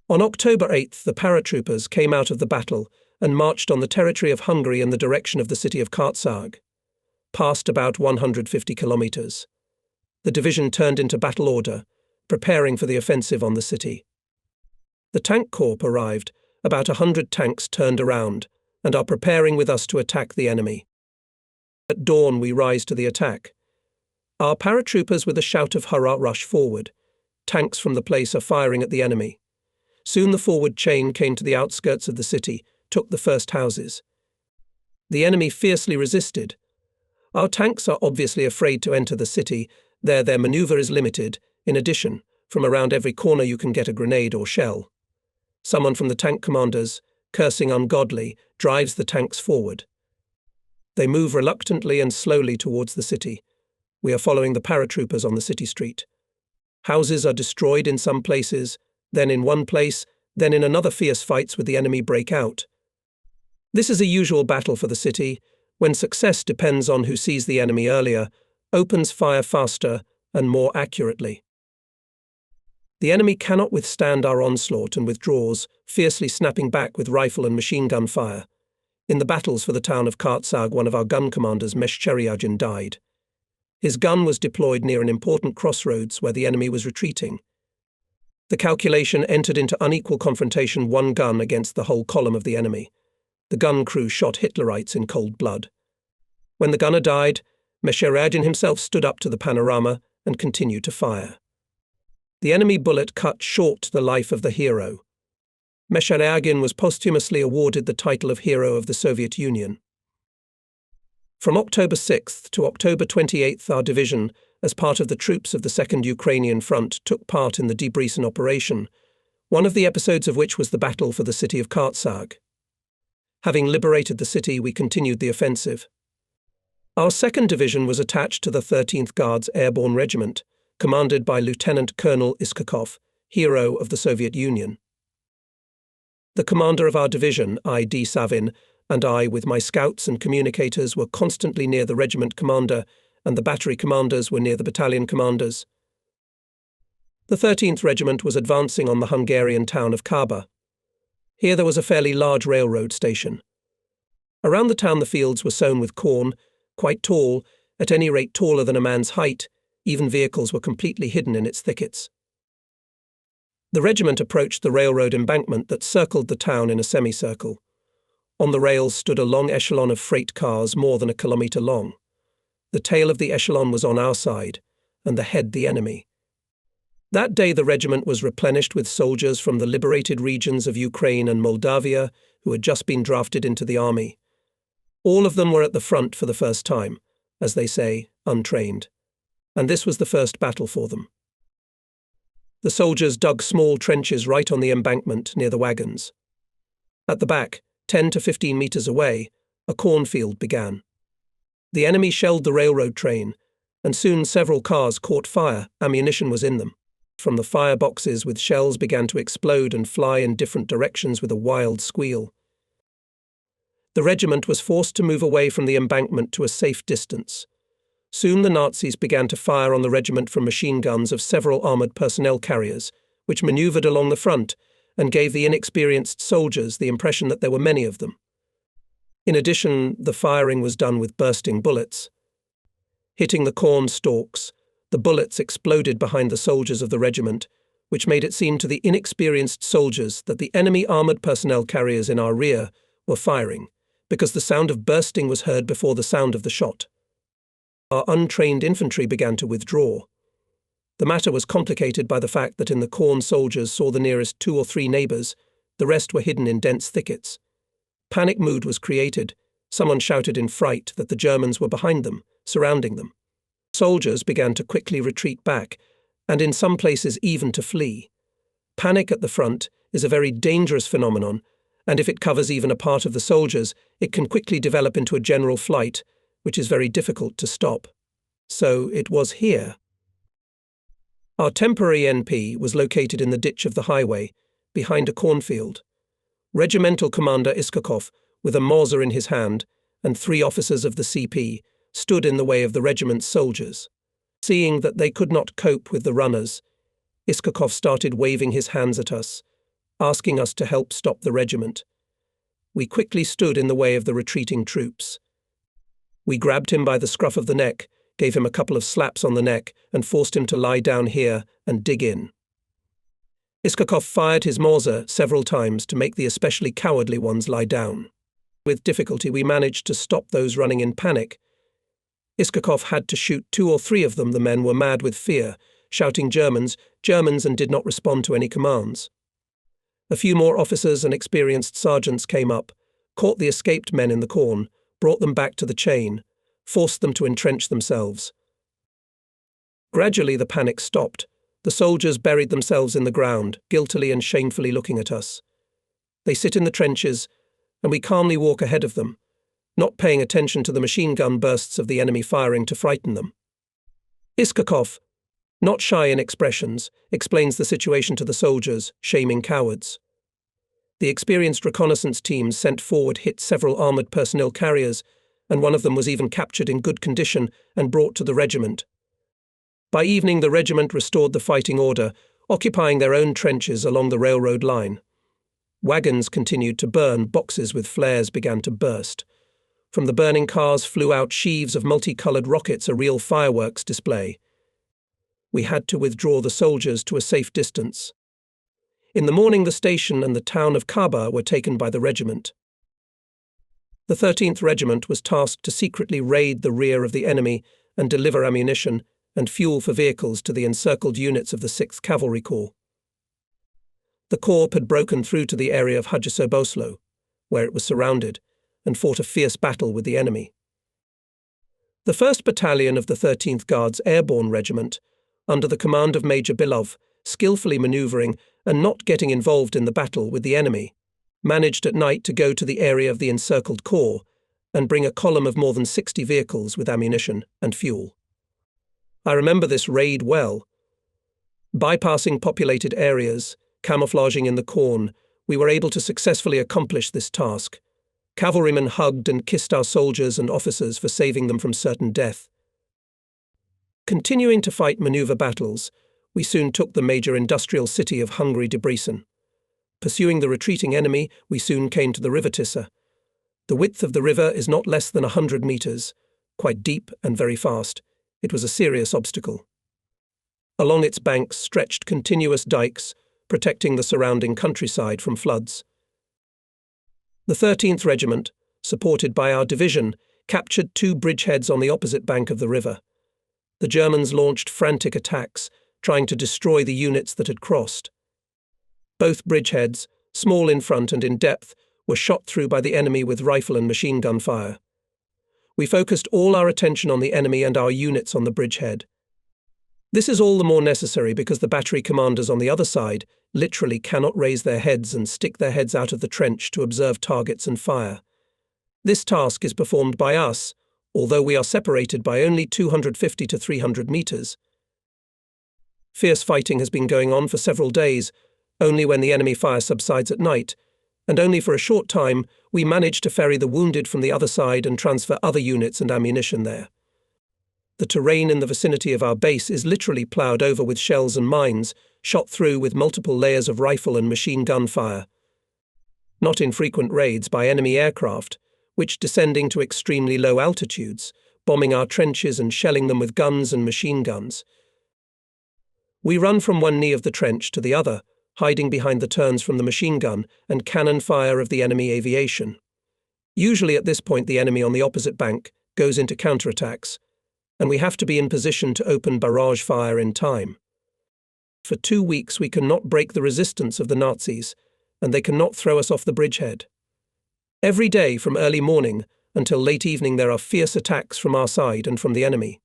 On October 8th, the paratroopers came out of the battle and marched on the territory of Hungary in the direction of the city of Kartsag, past about 150 kilometers. The division turned into battle order, preparing for the offensive on the city. The tank corps arrived, about 100 tanks turned around, and are preparing with us to attack the enemy. At dawn we rise to the attack. Our paratroopers with a shout of hurrah rush forward. Tanks from the place are firing at the enemy. Soon the forward chain came to the outskirts of the city, took the first houses. The enemy fiercely resisted. Our tanks are obviously afraid to enter the city. There their maneuver is limited. In addition, from around every corner you can get a grenade or shell. Someone from the tank commanders, cursing ungodly, drives the tanks forward. They move reluctantly and slowly towards the city. We are following the paratroopers on the city street. Houses are destroyed in some places, then in one place, then in another. Fierce fights with the enemy break out. This is a usual battle for the city, when success depends on who sees the enemy earlier, opens fire faster and more accurately. The enemy cannot withstand our onslaught and withdraws, fiercely snapping back with rifle and machine gun fire. In the battles for the town of Kartsag, one of our gun commanders, Meshcheryagin, died. His gun was deployed near an important crossroads where the enemy was retreating. The calculation entered into unequal confrontation, one gun against the whole column of the enemy. The gun crew shot Hitlerites in cold blood. When the gunner died, Meshcheryagin himself stood up to the panorama and continued to fire. The enemy bullet cut short the life of the hero. Meshcheryagin was posthumously awarded the title of Hero of the Soviet Union. From October 6th to October 28th, our division, as part of the troops of the 2nd Ukrainian Front, took part in the Debrecen operation, one of the episodes of which was the battle for the city of Kartsag. Having liberated the city, we continued the offensive. Our 2nd Division was attached to the 13th Guards Airborne Regiment, commanded by Lieutenant Colonel Iskakov, Hero of the Soviet Union. The commander of our division, I.D. Savin, and I, with my scouts and communicators, were constantly near the regiment commander and the battery commanders were near the battalion commanders. The 13th Regiment was advancing on the Hungarian town of Kaba. Here there was a fairly large railroad station. Around the town the fields were sown with corn, quite tall, at any rate taller than a man's height. Even vehicles were completely hidden in its thickets. The regiment approached the railroad embankment that circled the town in a semicircle. On the rails stood a long echelon of freight cars more than a kilometre long. The tail of the echelon was on our side, and the head the enemy. That day the regiment was replenished with soldiers from the liberated regions of Ukraine and Moldavia who had just been drafted into the army. All of them were at the front for the first time, as they say, untrained. And this was the first battle for them. The soldiers dug small trenches right on the embankment near the wagons. At the back, 10 to 15 metres away, a cornfield began. The enemy shelled the railroad train, and soon several cars caught fire. Ammunition was in them. From the fireboxes with shells began to explode and fly in different directions with a wild squeal. The regiment was forced to move away from the embankment to a safe distance. Soon the Nazis began to fire on the regiment from machine guns of several armoured personnel carriers, which manoeuvred along the front and gave the inexperienced soldiers the impression that there were many of them. In addition, the firing was done with bursting bullets. Hitting the corn stalks, the bullets exploded behind the soldiers of the regiment, which made it seem to the inexperienced soldiers that the enemy armoured personnel carriers in our rear were firing, because the sound of bursting was heard before the sound of the shot. Our untrained infantry began to withdraw. The matter was complicated by the fact that in the corn soldiers saw the nearest 2 or 3 neighbours, the rest were hidden in dense thickets. Panic mood was created. Someone shouted in fright that the Germans were behind them, surrounding them. Soldiers began to quickly retreat back, and in some places even to flee. Panic at the front is a very dangerous phenomenon, and if it covers even a part of the soldiers, it can quickly develop into a general flight, which is very difficult to stop. So it was here. Our temporary NP was located in the ditch of the highway, behind a cornfield. Regimental Commander Iskakov, with a Mauser in his hand, and 3 officers of the CP, stood in the way of the regiment's soldiers. Seeing that they could not cope with the runners, Iskakov started waving his hands at us, asking us to help stop the regiment. We quickly stood in the way of the retreating troops. We grabbed him by the scruff of the neck, gave him a couple of slaps on the neck, and forced him to lie down here and dig in. Iskakov fired his Mauser several times to make the especially cowardly ones lie down. With difficulty we managed to stop those running in panic. Iskakov had to shoot 2 or 3 of them. The men were mad with fear, shouting Germans, and did not respond to any commands. A few more officers and experienced sergeants came up, caught the escaped men in the corn, brought them back to the chain, forced them to entrench themselves. Gradually the panic stopped. The soldiers buried themselves in the ground, guiltily and shamefully looking at us. They sit in the trenches, and we calmly walk ahead of them, not paying attention to the machine gun bursts of the enemy firing to frighten them. Iskakov, not shy in expressions, explains the situation to the soldiers, shaming cowards. The experienced reconnaissance teams sent forward hit several armoured personnel carriers, and one of them was even captured in good condition and brought to the regiment. By evening the regiment restored the fighting order, occupying their own trenches along the railroad line. Wagons continued to burn, boxes with flares began to burst. From the burning cars flew out sheaves of multicoloured rockets, a real fireworks display. We had to withdraw the soldiers to a safe distance. In the morning the station and the town of Kaba were taken by the regiment. The 13th Regiment was tasked to secretly raid the rear of the enemy and deliver ammunition and fuel for vehicles to the encircled units of the 6th Cavalry Corps. The corps had broken through to the area of Hardship, where it was surrounded, and fought a fierce battle with the enemy. The 1st Battalion of the 13th Guards Airborne Regiment, under the command of Major Bilov, skillfully manoeuvring and not getting involved in the battle with the enemy, managed at night to go to the area of the encircled corps and bring a column of more than 60 vehicles with ammunition and fuel. I remember this raid well. Bypassing populated areas, camouflaging in the corn, we were able to successfully accomplish this task. Cavalrymen hugged and kissed our soldiers and officers for saving them from certain death. Continuing to fight maneuver battles, we soon took the major industrial city of Hungary, Debrecen. Pursuing the retreating enemy, we soon came to the river Tissa. The width of the river is not less than 100 meters, quite deep and very fast. It was a serious obstacle. Along its banks stretched continuous dikes, protecting the surrounding countryside from floods. The 13th Regiment, supported by our division, captured 2 bridgeheads on the opposite bank of the river. The Germans launched frantic attacks, trying to destroy the units that had crossed. Both bridgeheads, small in front and in depth, were shot through by the enemy with rifle and machine gun fire. We focused all our attention on the enemy and our units on the bridgehead. This is all the more necessary because the battery commanders on the other side literally cannot raise their heads and stick their heads out of the trench to observe targets and fire. This task is performed by us, although we are separated by only 250 to 300 meters. Fierce fighting has been going on for several days, only when the enemy fire subsides at night, and only for a short time we manage to ferry the wounded from the other side and transfer other units and ammunition there. The terrain in the vicinity of our base is literally ploughed over with shells and mines, shot through with multiple layers of rifle and machine gun fire. Not infrequent raids by enemy aircraft, which, descending to extremely low altitudes, bombing our trenches and shelling them with guns and machine guns. We run from one knee of the trench to the other, hiding behind the turns from the machine gun and cannon fire of the enemy aviation. Usually at this point the enemy on the opposite bank goes into counterattacks, and we have to be in position to open barrage fire in time. For 2 weeks we cannot break the resistance of the Nazis, and they cannot throw us off the bridgehead. Every day from early morning until late evening there are fierce attacks from our side and from the enemy.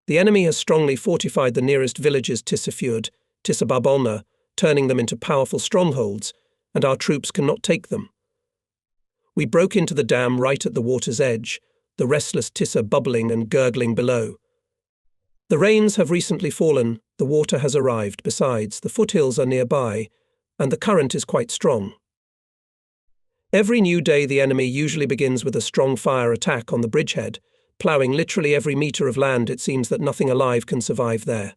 The enemy has strongly fortified the nearest villages Tissa, Tissa, turning them into powerful strongholds, and our troops cannot take them. We broke into the dam right at the water's edge, the restless Tissa bubbling and gurgling below. The rains have recently fallen, the water has arrived, besides, the foothills are nearby, and the current is quite strong. Every new day the enemy usually begins with a strong fire attack on the bridgehead, ploughing literally every metre of land. It seems that nothing alive can survive there.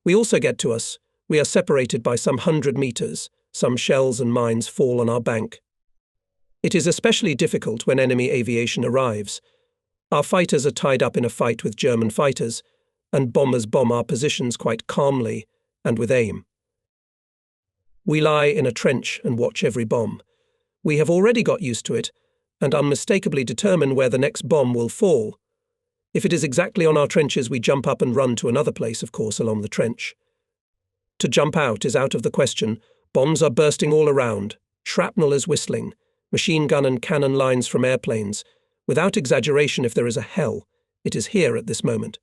We also get to us. We are separated by some 100 meters. Some shells and mines fall on our bank. It is especially difficult when enemy aviation arrives. Our fighters are tied up in a fight with German fighters, and bombers bomb our positions quite calmly and with aim. We lie in a trench and watch every bomb. We have already got used to it, and unmistakably determine where the next bomb will fall. If it is exactly on our trenches, we jump up and run to another place, of course, along the trench. To jump out is out of the question. Bombs are bursting all around. Shrapnel is whistling. Machine gun and cannon lines from airplanes. Without exaggeration, if there is a hell, it is here at this moment.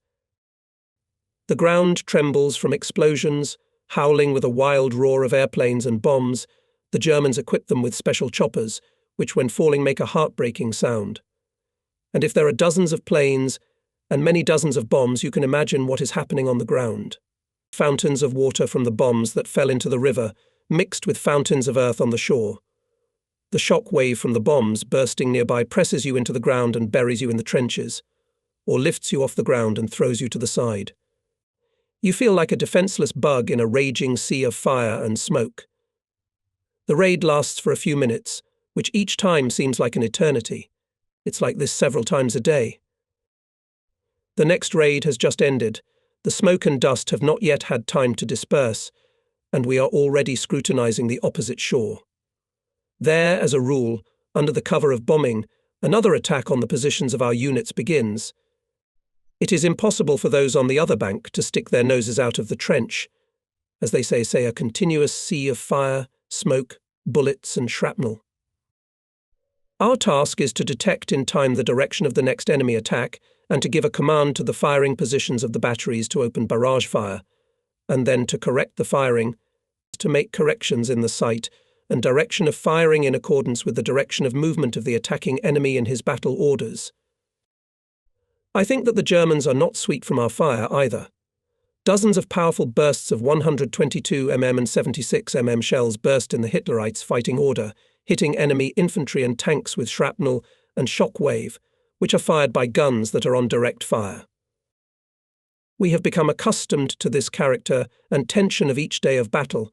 The ground trembles from explosions, howling with a wild roar of airplanes and bombs. The Germans equip them with special choppers, which when falling make a heartbreaking sound. And if there are dozens of planes and many dozens of bombs, you can imagine what is happening on the ground. Fountains of water from the bombs that fell into the river, mixed with fountains of earth on the shore. The shock wave from the bombs bursting nearby presses you into the ground and buries you in the trenches, or lifts you off the ground and throws you to the side. You feel like a defenseless bug in a raging sea of fire and smoke. The raid lasts for a few minutes, which each time seems like an eternity. It's like this several times a day. The next raid has just ended. The smoke and dust have not yet had time to disperse, and we are already scrutinizing the opposite shore. There, as a rule, under the cover of bombing, another attack on the positions of our units begins. It is impossible for those on the other bank to stick their noses out of the trench. As they say a continuous sea of fire, smoke, bullets and shrapnel. Our task is to detect in time the direction of the next enemy attack and to give a command to the firing positions of the batteries to open barrage fire, and then to correct the firing, to make corrections in the sight and direction of firing in accordance with the direction of movement of the attacking enemy in his battle orders. I think that the Germans are not sweet from our fire either. Dozens of powerful bursts of 122 mm and 76 mm shells burst in the Hitlerites' fighting order, hitting enemy infantry and tanks with shrapnel and shock wave, which are fired by guns that are on direct fire. We have become accustomed to this character and tension of each day of battle,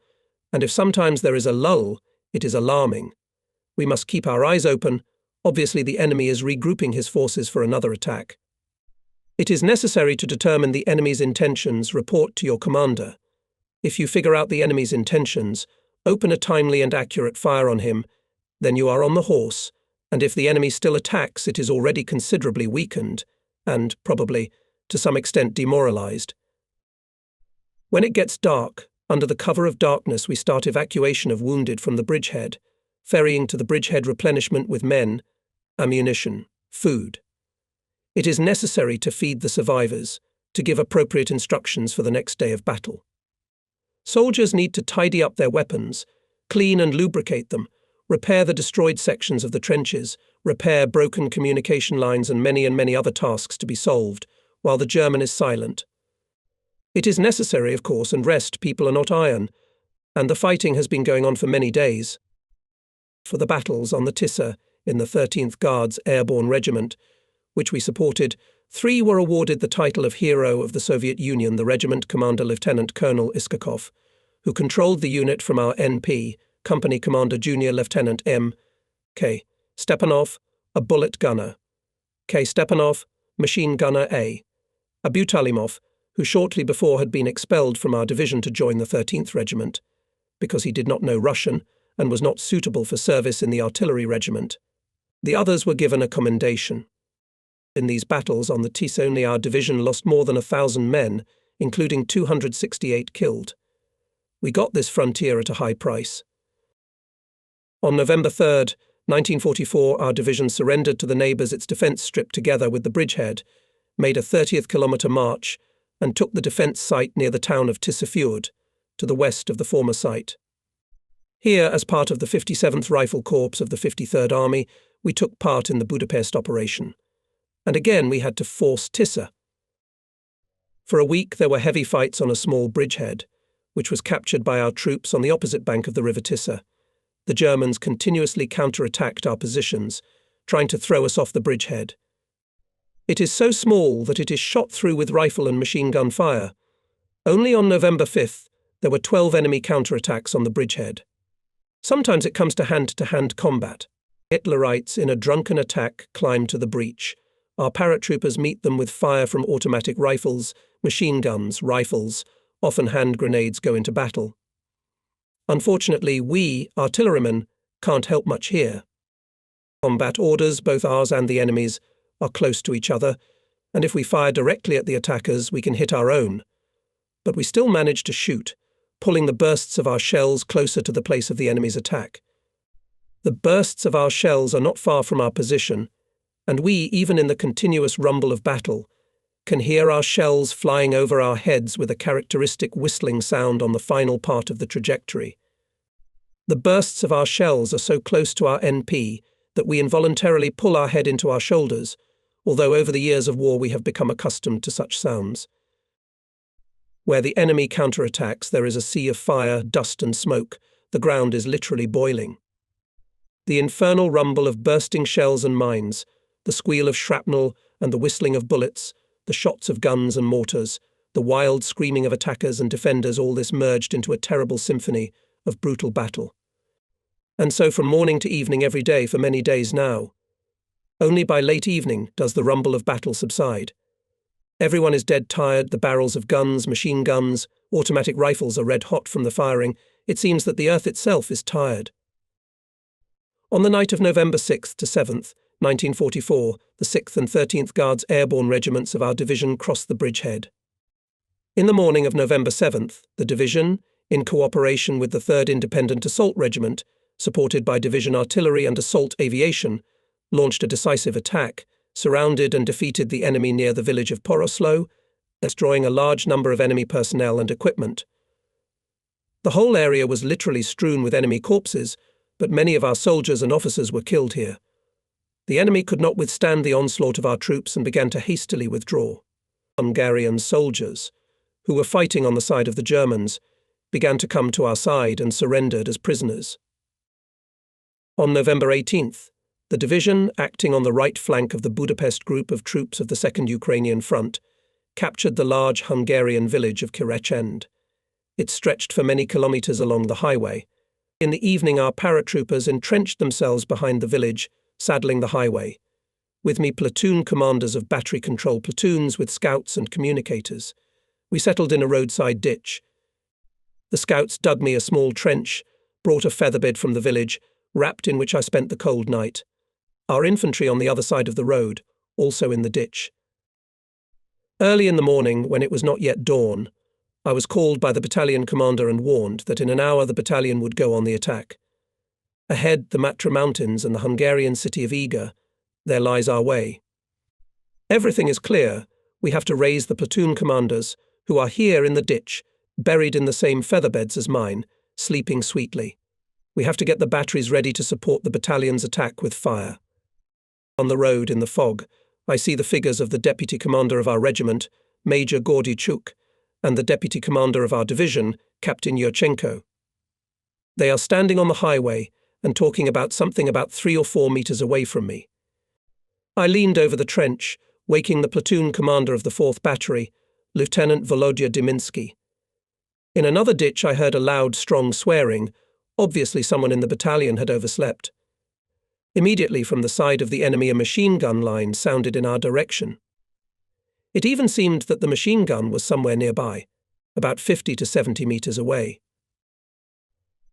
and if sometimes there is a lull, it is alarming. We must keep our eyes open. Obviously, the enemy is regrouping his forces for another attack. It is necessary to determine the enemy's intentions. Report to your commander. If you figure out the enemy's intentions, open a timely and accurate fire on him, then you are on the horse, and if the enemy still attacks, it is already considerably weakened, and, probably, to some extent demoralized. When it gets dark, under the cover of darkness we start evacuation of wounded from the bridgehead, ferrying to the bridgehead replenishment with men, ammunition, food. It is necessary to feed the survivors, to give appropriate instructions for the next day of battle. Soldiers need to tidy up their weapons, clean and lubricate them, repair the destroyed sections of the trenches, repair broken communication lines and many other tasks to be solved, while the German is silent. It is necessary, of course, and rest people are not iron, and the fighting has been going on for many days. For the battles on the Tissa in the 13th Guards Airborne Regiment, which we supported, 3 were awarded the title of Hero of the Soviet Union, the regiment commander Lieutenant Colonel Iskakov, who controlled the unit from our NP, Company Commander Junior Lieutenant M. K. Stepanov, a bullet gunner, K. Stepanov, machine gunner A. Abutalimov, who shortly before had been expelled from our division to join the 13th Regiment, because he did not know Russian and was not suitable for service in the artillery regiment. The others were given a commendation. In these battles on the Tissa only our division lost more than 1,000 men, including 268 killed. We got this frontier at a high price. On November 3rd, 1944, our division surrendered to the neighbours its defence strip together with the bridgehead, made a 30th kilometre march, and took the defence site near the town of Tissa Fjord, to the west of the former site. Here, as part of the 57th Rifle Corps of the 53rd Army, we took part in the Budapest operation. And again we had to force Tissa. For a week there were heavy fights on a small bridgehead, which was captured by our troops on the opposite bank of the River Tissa. The Germans continuously counterattacked our positions, trying to throw us off the bridgehead. It is so small that it is shot through with rifle and machine gun fire. Only on November 5th there were 12 enemy counterattacks on the bridgehead. Sometimes it comes to hand combat. Hitlerites in a drunken attack climb to the breach. Our paratroopers meet them with fire from automatic rifles, machine guns, rifles, often hand grenades go into battle. Unfortunately, we, artillerymen, can't help much here. Combat orders, both ours and the enemy's, are close to each other, and if we fire directly at the attackers, we can hit our own. But we still manage to shoot, pulling the bursts of our shells closer to the place of the enemy's attack. The bursts of our shells are not far from our position, and we, even in the continuous rumble of battle, can hear our shells flying over our heads with a characteristic whistling sound on the final part of the trajectory. The bursts of our shells are so close to our NP that we involuntarily pull our head into our shoulders, although over the years of war we have become accustomed to such sounds. Where the enemy counterattacks, there is a sea of fire, dust and smoke. The ground is literally boiling. The infernal rumble of bursting shells and mines, the squeal of shrapnel and the whistling of bullets, the shots of guns and mortars, the wild screaming of attackers and defenders, all this merged into a terrible symphony of brutal battle. And so from morning to evening every day for many days now. Only by late evening does the rumble of battle subside. Everyone is dead tired, the barrels of guns, machine guns, automatic rifles are red hot from the firing. It seems that the earth itself is tired. On the night of November 6th to 7th, 1944, the 6th and 13th Guards Airborne Regiments of our division crossed the bridgehead. In the morning of November 7th, the division, in cooperation with the 3rd Independent Assault Regiment, supported by Division Artillery and Assault Aviation, launched a decisive attack, surrounded and defeated the enemy near the village of Poroslo, destroying a large number of enemy personnel and equipment. The whole area was literally strewn with enemy corpses, but many of our soldiers and officers were killed here. The enemy could not withstand the onslaught of our troops and began to hastily withdraw. Hungarian soldiers, who were fighting on the side of the Germans, began to come to our side and surrendered as prisoners. On November 18th, the division, acting on the right flank of the Budapest group of troops of the 2nd Ukrainian Front, captured the large Hungarian village of Kirecend. It stretched for many kilometers along the highway. In the evening, our paratroopers entrenched themselves behind the village, saddling the highway. With me, platoon commanders of battery control platoons with scouts and communicators. We settled in a roadside ditch. The scouts dug me a small trench, brought a featherbed from the village, wrapped in which I spent the cold night. Our infantry on the other side of the road, also in the ditch. Early in the morning, when it was not yet dawn, I was called by the battalion commander and warned that in an hour the battalion would go on the attack. Ahead, the Matra Mountains and the Hungarian city of Eger. There lies our way. Everything is clear. We have to raise the platoon commanders, who are here in the ditch, buried in the same featherbeds as mine, sleeping sweetly. We have to get the batteries ready to support the battalion's attack with fire. On the road, in the fog, I see the figures of the deputy commander of our regiment, Major Gordichuk, and the deputy commander of our division, Captain Yurchenko. They are standing on the highway and talking about something about 3 or 4 meters away from me. I leaned over the trench, waking the platoon commander of the 4th Battery, Lieutenant Volodya Diminsky. In another ditch I heard a loud, strong swearing. Obviously someone in the battalion had overslept. Immediately from the side of the enemy a machine gun line sounded in our direction. It even seemed that the machine gun was somewhere nearby, about 50 to 70 meters away.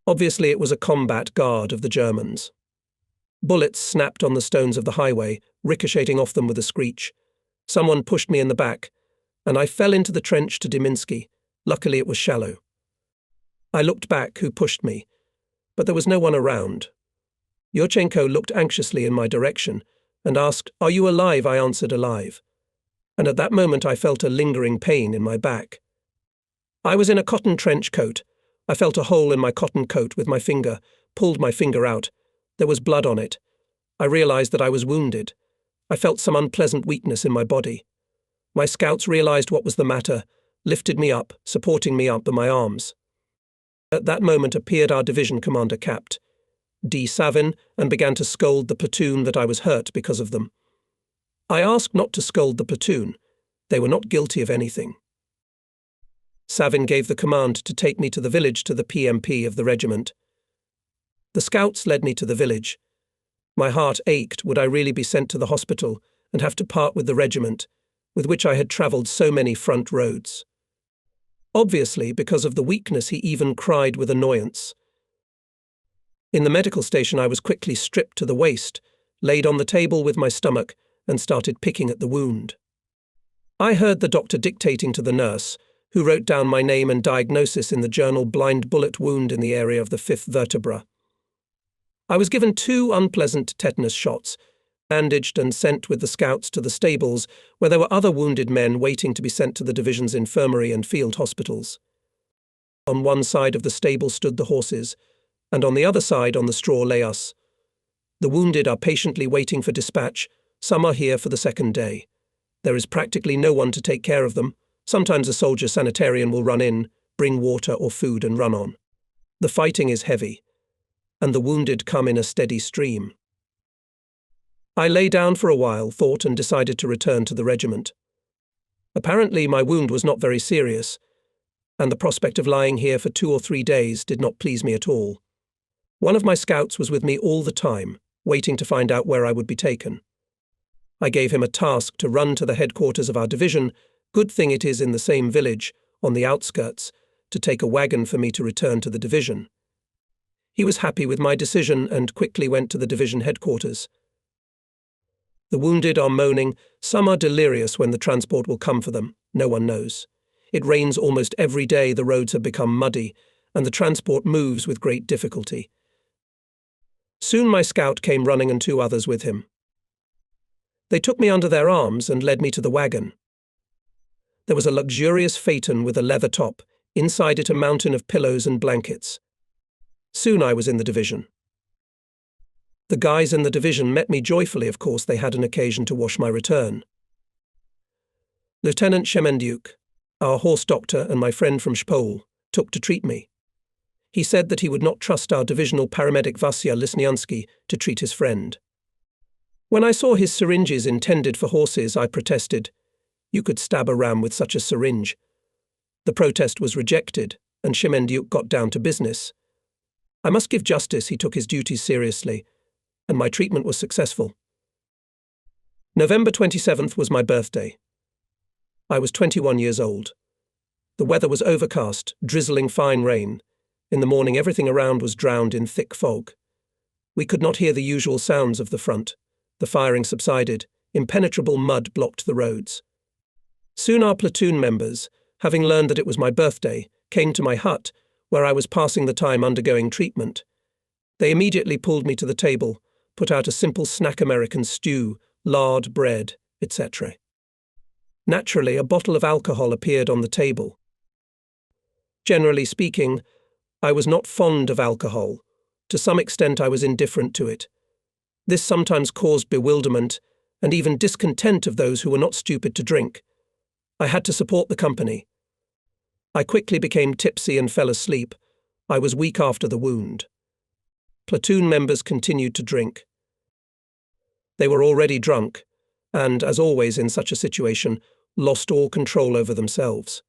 Obviously it was a combat guard of the Germans. Bullets snapped on the stones of the highway, ricocheting off them with a screech. Someone pushed me in the back, and I fell into the trench to Diminsky. Luckily it was shallow. I looked back who pushed me, but there was no one around. Yurchenko looked anxiously in my direction and asked, "Are you alive?" I answered, "Alive." And at that moment I felt a lingering pain in my back. I was in a cotton trench coat. I felt a hole in my cotton coat with my finger, pulled my finger out. There was blood on it. I realized that I was wounded. I felt some unpleasant weakness in my body. My scouts realized what was the matter, lifted me up, supporting me up in my arms. At that moment appeared our division commander, Capt. D. Savin, and began to scold the platoon that I was hurt because of them. I asked not to scold the platoon. They were not guilty of anything. Savin gave the command to take me to the village to the PMP of the regiment. The scouts led me to the village. My heart ached. Would I really be sent to the hospital and have to part with the regiment, with which I had travelled so many front roads? Obviously, because of the weakness, he even cried with annoyance. In the medical station I was quickly stripped to the waist, laid on the table with my stomach, and started picking at the wound. I heard the doctor dictating to the nurse, who wrote down my name and diagnosis in the journal blind bullet wound in the area of the 5th vertebra. I was given 2 unpleasant tetanus shots, bandaged and sent with the scouts to the stables, where there were other wounded men waiting to be sent to the division's infirmary and field hospitals. On one side of the stable stood the horses, and on the other side on the straw lay us. The wounded are patiently waiting for dispatch. Some are here for the 2nd day. There is practically no one to take care of them. Sometimes a soldier sanitarian will run in, bring water or food and run on. The fighting is heavy, and the wounded come in a steady stream. I lay down for a while, thought, and decided to return to the regiment. Apparently my wound was not very serious, and the prospect of lying here for 2 or 3 days did not please me at all. One of my scouts was with me all the time, waiting to find out where I would be taken. I gave him a task to run to the headquarters of our division. Good thing it is in the same village, on the outskirts, to take a wagon for me to return to the division. He was happy with my decision and quickly went to the division headquarters. The wounded are moaning. Some are delirious when the transport will come for them. No one knows. It rains almost every day, the roads have become muddy, and the transport moves with great difficulty. Soon my scout came running and 2 others with him. They took me under their arms and led me to the wagon. There was a luxurious phaeton with a leather top, inside it a mountain of pillows and blankets. Soon I was in the division. The guys in the division met me joyfully. Of course, they had an occasion to wash my return. Lieutenant Shemendyuk, our horse doctor and my friend from Spol, took to treat me. He said that he would not trust our divisional paramedic Vasya Lisnyansky to treat his friend. When I saw his syringes intended for horses, I protested. You could stab a ram with such a syringe. The protest was rejected, and Shemendyuk got down to business. I must give justice, he took his duties seriously, and my treatment was successful. November 27th was my birthday. I was 21 years old. The weather was overcast, drizzling fine rain. In the morning everything around was drowned in thick fog. We could not hear the usual sounds of the front. The firing subsided. Impenetrable mud blocked the roads. Soon our platoon members, having learned that it was my birthday, came to my hut, where I was passing the time undergoing treatment. They immediately pulled me to the table, put out a simple snack American stew, lard, bread, etc. Naturally, a bottle of alcohol appeared on the table. Generally speaking, I was not fond of alcohol. To some extent I was indifferent to it. This sometimes caused bewilderment and even discontent of those who were not stupid to drink. I had to support the company. I quickly became tipsy and fell asleep. I was weak after the wound. Platoon members continued to drink. They were already drunk, and, as always in such a situation, lost all control over themselves.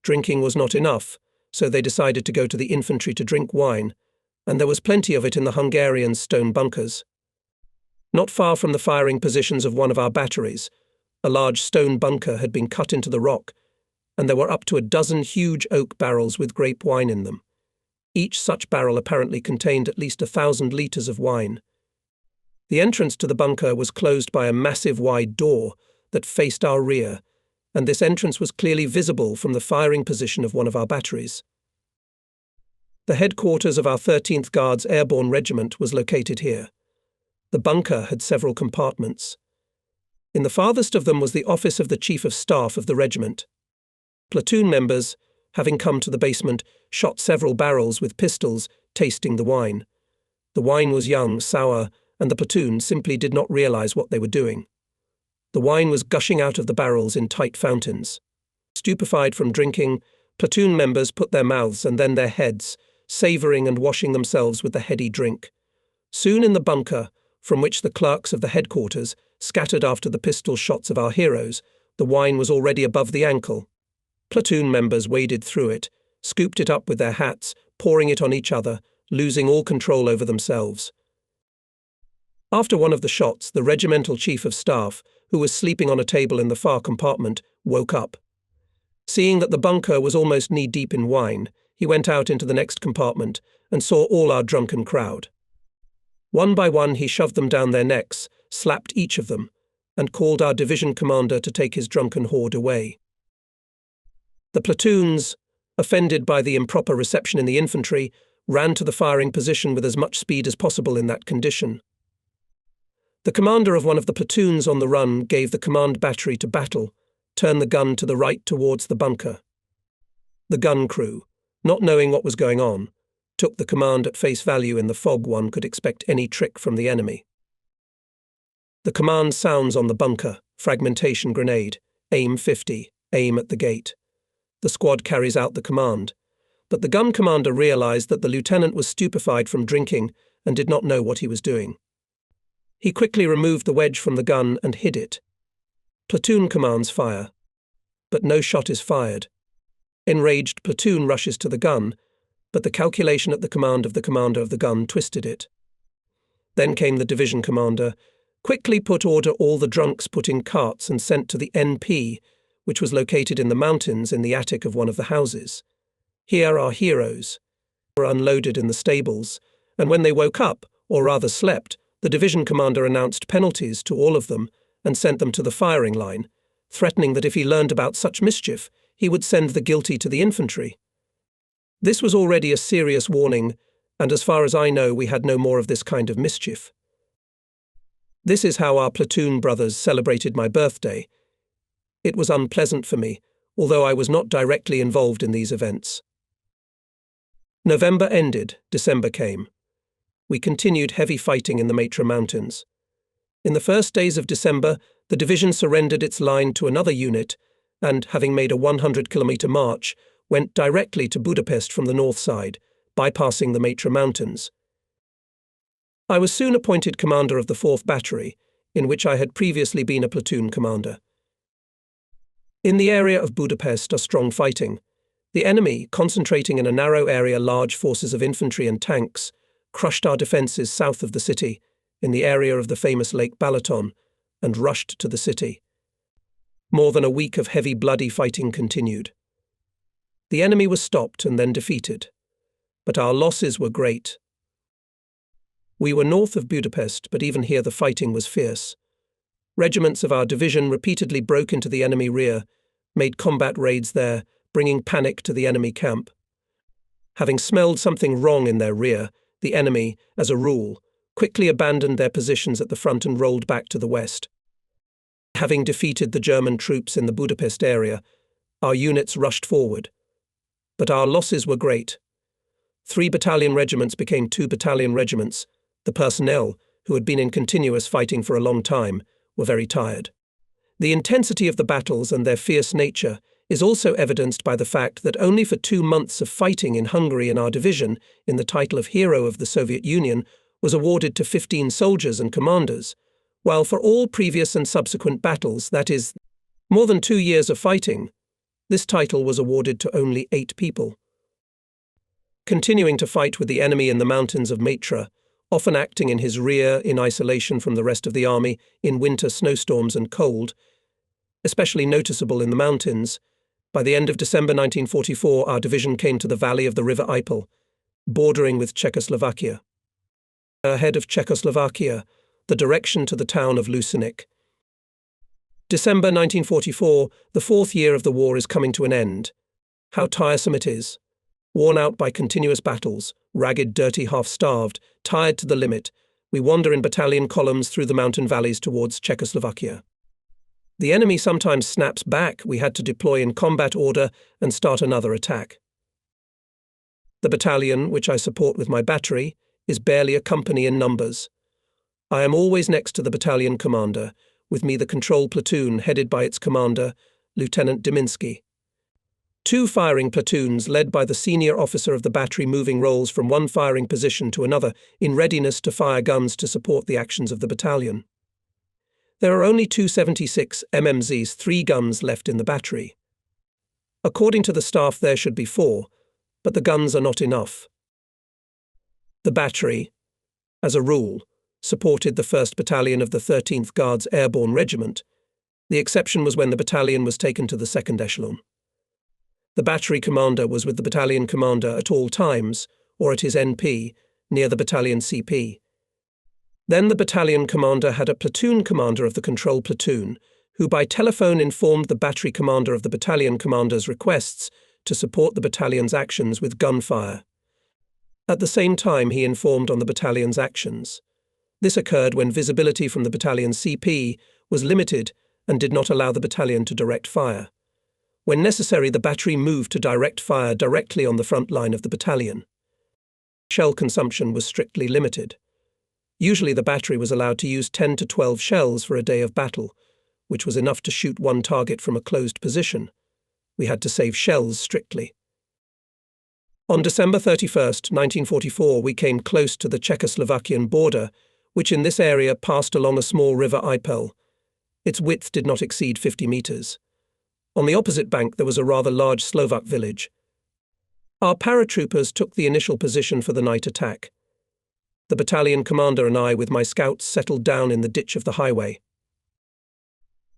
Drinking was not enough, so they decided to go to the infantry to drink wine, and there was plenty of it in the Hungarian stone bunkers. Not far from the firing positions of one of our batteries, a large stone bunker had been cut into the rock, and there were up to a dozen huge oak barrels with grape wine in them. Each such barrel apparently contained at least 1,000 litres of wine. The entrance to the bunker was closed by a massive wide door that faced our rear, and this entrance was clearly visible from the firing position of one of our batteries. The headquarters of our 13th Guards Airborne Regiment was located here. The bunker had several compartments. In the farthest of them was the office of the Chief of Staff of the regiment. Platoon members, having come to the basement, shot several barrels with pistols, tasting the wine. The wine was young, sour, and the platoon simply did not realize what they were doing. The wine was gushing out of the barrels in tight fountains. Stupefied from drinking, platoon members put their mouths and then their heads, savouring and washing themselves with the heady drink. Soon in the bunker, from which the clerks of the headquarters scattered after the pistol shots of our heroes, the wine was already above the ankle. Platoon members waded through it, scooped it up with their hats, pouring it on each other, losing all control over themselves. After one of the shots, the regimental chief of staff, who was sleeping on a table in the far compartment, woke up. Seeing that the bunker was almost knee-deep in wine, he went out into the next compartment and saw all our drunken crowd. One by one he shoved them down their necks, slapped each of them, and called our division commander to take his drunken horde away. The platoons, offended by the improper reception in the infantry, ran to the firing position with as much speed as possible in that condition. The commander of one of the platoons on the run gave the command battery to battle, turned the gun to the right towards the bunker. The gun crew, not knowing what was going on, took the command at face value. In the fog one could expect any trick from the enemy. The command sounds on the bunker, fragmentation grenade, aim 50, aim at the gate. The squad carries out the command, but the gun commander realized that the lieutenant was stupefied from drinking and did not know what he was doing. He quickly removed the wedge from the gun and hid it. Platoon commands fire, but no shot is fired. Enraged platoon rushes to the gun, but the calculation at the command of the commander of the gun twisted it. Then came the division commander, quickly put order all the drunks put in carts and sent to the NP, which was located in the mountains in the attic of one of the houses. Here our heroes were unloaded in the stables, and when they woke up, or rather slept, the division commander announced penalties to all of them and sent them to the firing line, threatening that if he learned about such mischief, he would send the guilty to the infantry. This was already a serious warning, and as far as I know, we had no more of this kind of mischief. This is how our platoon brothers celebrated my birthday. It was unpleasant for me, although I was not directly involved in these events. November ended, December came. We continued heavy fighting in the Matra Mountains. In the first days of December, the division surrendered its line to another unit and, having made a 100-kilometre march, went directly to Budapest from the north side, bypassing the Matra Mountains. I was soon appointed commander of the 4th Battery, in which I had previously been a platoon commander. In the area of Budapest are strong fighting. The enemy, concentrating in a narrow area large forces of infantry and tanks, crushed our defences south of the city, in the area of the famous Lake Balaton, and rushed to the city. More than a week of heavy bloody fighting continued. The enemy was stopped and then defeated, but our losses were great. We were north of Budapest, but even here the fighting was fierce. Regiments of our division repeatedly broke into the enemy rear, made combat raids there, bringing panic to the enemy camp. Having smelled something wrong in their rear, the enemy, as a rule, quickly abandoned their positions at the front and rolled back to the west. Having defeated the German troops in the Budapest area, our units rushed forward. But our losses were great. 3 battalion regiments became 2 battalion regiments. The personnel, who had been in continuous fighting for a long time, were very tired. The intensity of the battles and their fierce nature is also evidenced by the fact that only for 2 months of fighting in Hungary in our division, in the title of Hero of the Soviet Union, was awarded to 15 soldiers and commanders, while for all previous and subsequent battles, that is, more than 2 years of fighting, this title was awarded to only 8 people. Continuing to fight with the enemy in the mountains of Matra, often acting in his rear in isolation from the rest of the army in winter snowstorms and cold, especially noticeable in the mountains, by the end of December 1944 our division came to the valley of the River Ipeľ, bordering with Czechoslovakia. Ahead of Czechoslovakia, the direction to the town of Lučenice. December 1944, the 4th year of the war is coming to an end. How tiresome it is. Worn out by continuous battles, ragged, dirty, half-starved, tired to the limit, we wander in battalion columns through the mountain valleys towards Czechoslovakia. The enemy sometimes snaps back. We had to deploy in combat order and start another attack. The battalion, which I support with my battery, is barely a company in numbers. I am always next to the battalion commander, with me the control platoon headed by its commander, Lieutenant Dimiński. 2 firing platoons led by the senior officer of the battery moving rolls from one firing position to another in readiness to fire guns to support the actions of the battalion. There are only 276 MMZs, 3 guns left in the battery. According to the staff there should be 4, but the guns are not enough. The battery, as a rule, supported the 1st Battalion of the 13th Guards Airborne Regiment. The exception was when the battalion was taken to the 2nd echelon. The battery commander was with the battalion commander at all times, or at his NP, near the battalion CP. Then the battalion commander had a platoon commander of the control platoon, who by telephone informed the battery commander of the battalion commander's requests to support the battalion's actions with gunfire. At the same time he informed on the battalion's actions. This occurred when visibility from the battalion CP was limited and did not allow the battalion to direct fire. When necessary, the battery moved to direct fire directly on the front line of the battalion. Shell consumption was strictly limited. Usually the battery was allowed to use 10 to 12 shells for a day of battle, which was enough to shoot one target from a closed position. We had to save shells strictly. On December 31st, 1944, we came close to the Czechoslovakian border, which in this area passed along a small river Ipeľ. Its width did not exceed 50 meters. On the opposite bank there was a rather large Slovak village. Our paratroopers took the initial position for the night attack. The battalion commander and I with my scouts settled down in the ditch of the highway.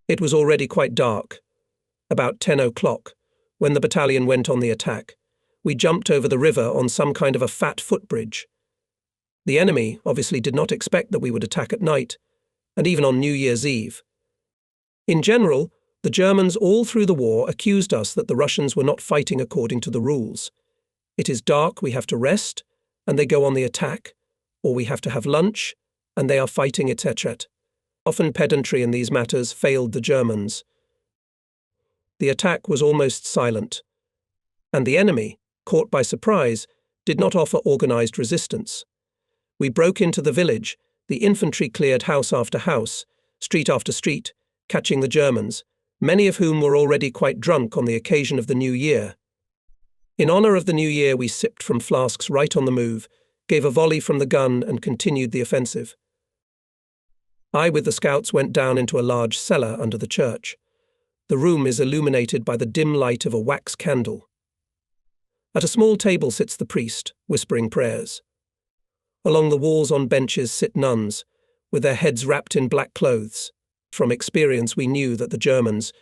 It was already quite dark, about 10 o'clock, when the battalion went on the attack. We jumped over the river on some kind of a fat footbridge. The enemy obviously did not expect that we would attack at night, and even on New Year's Eve. In general, the Germans all through the war accused us that the Russians were not fighting according to the rules. It is dark, we have to rest, and they go on the attack, or we have to have lunch, and they are fighting, etc. Often pedantry in these matters failed the Germans. The attack was almost silent, and the enemy, caught by surprise, did not offer organized resistance. We broke into the village, the infantry cleared house after house, street after street, catching the Germans, many of whom were already quite drunk on the occasion of the New Year. In honor of the New Year we sipped from flasks right on the move, gave a volley from the gun and continued the offensive. I with the scouts went down into a large cellar under the church. The room is illuminated by the dim light of a wax candle. At a small table sits the priest, whispering prayers. Along the walls on benches sit nuns, with their heads wrapped in black clothes. From experience we knew that the Germans,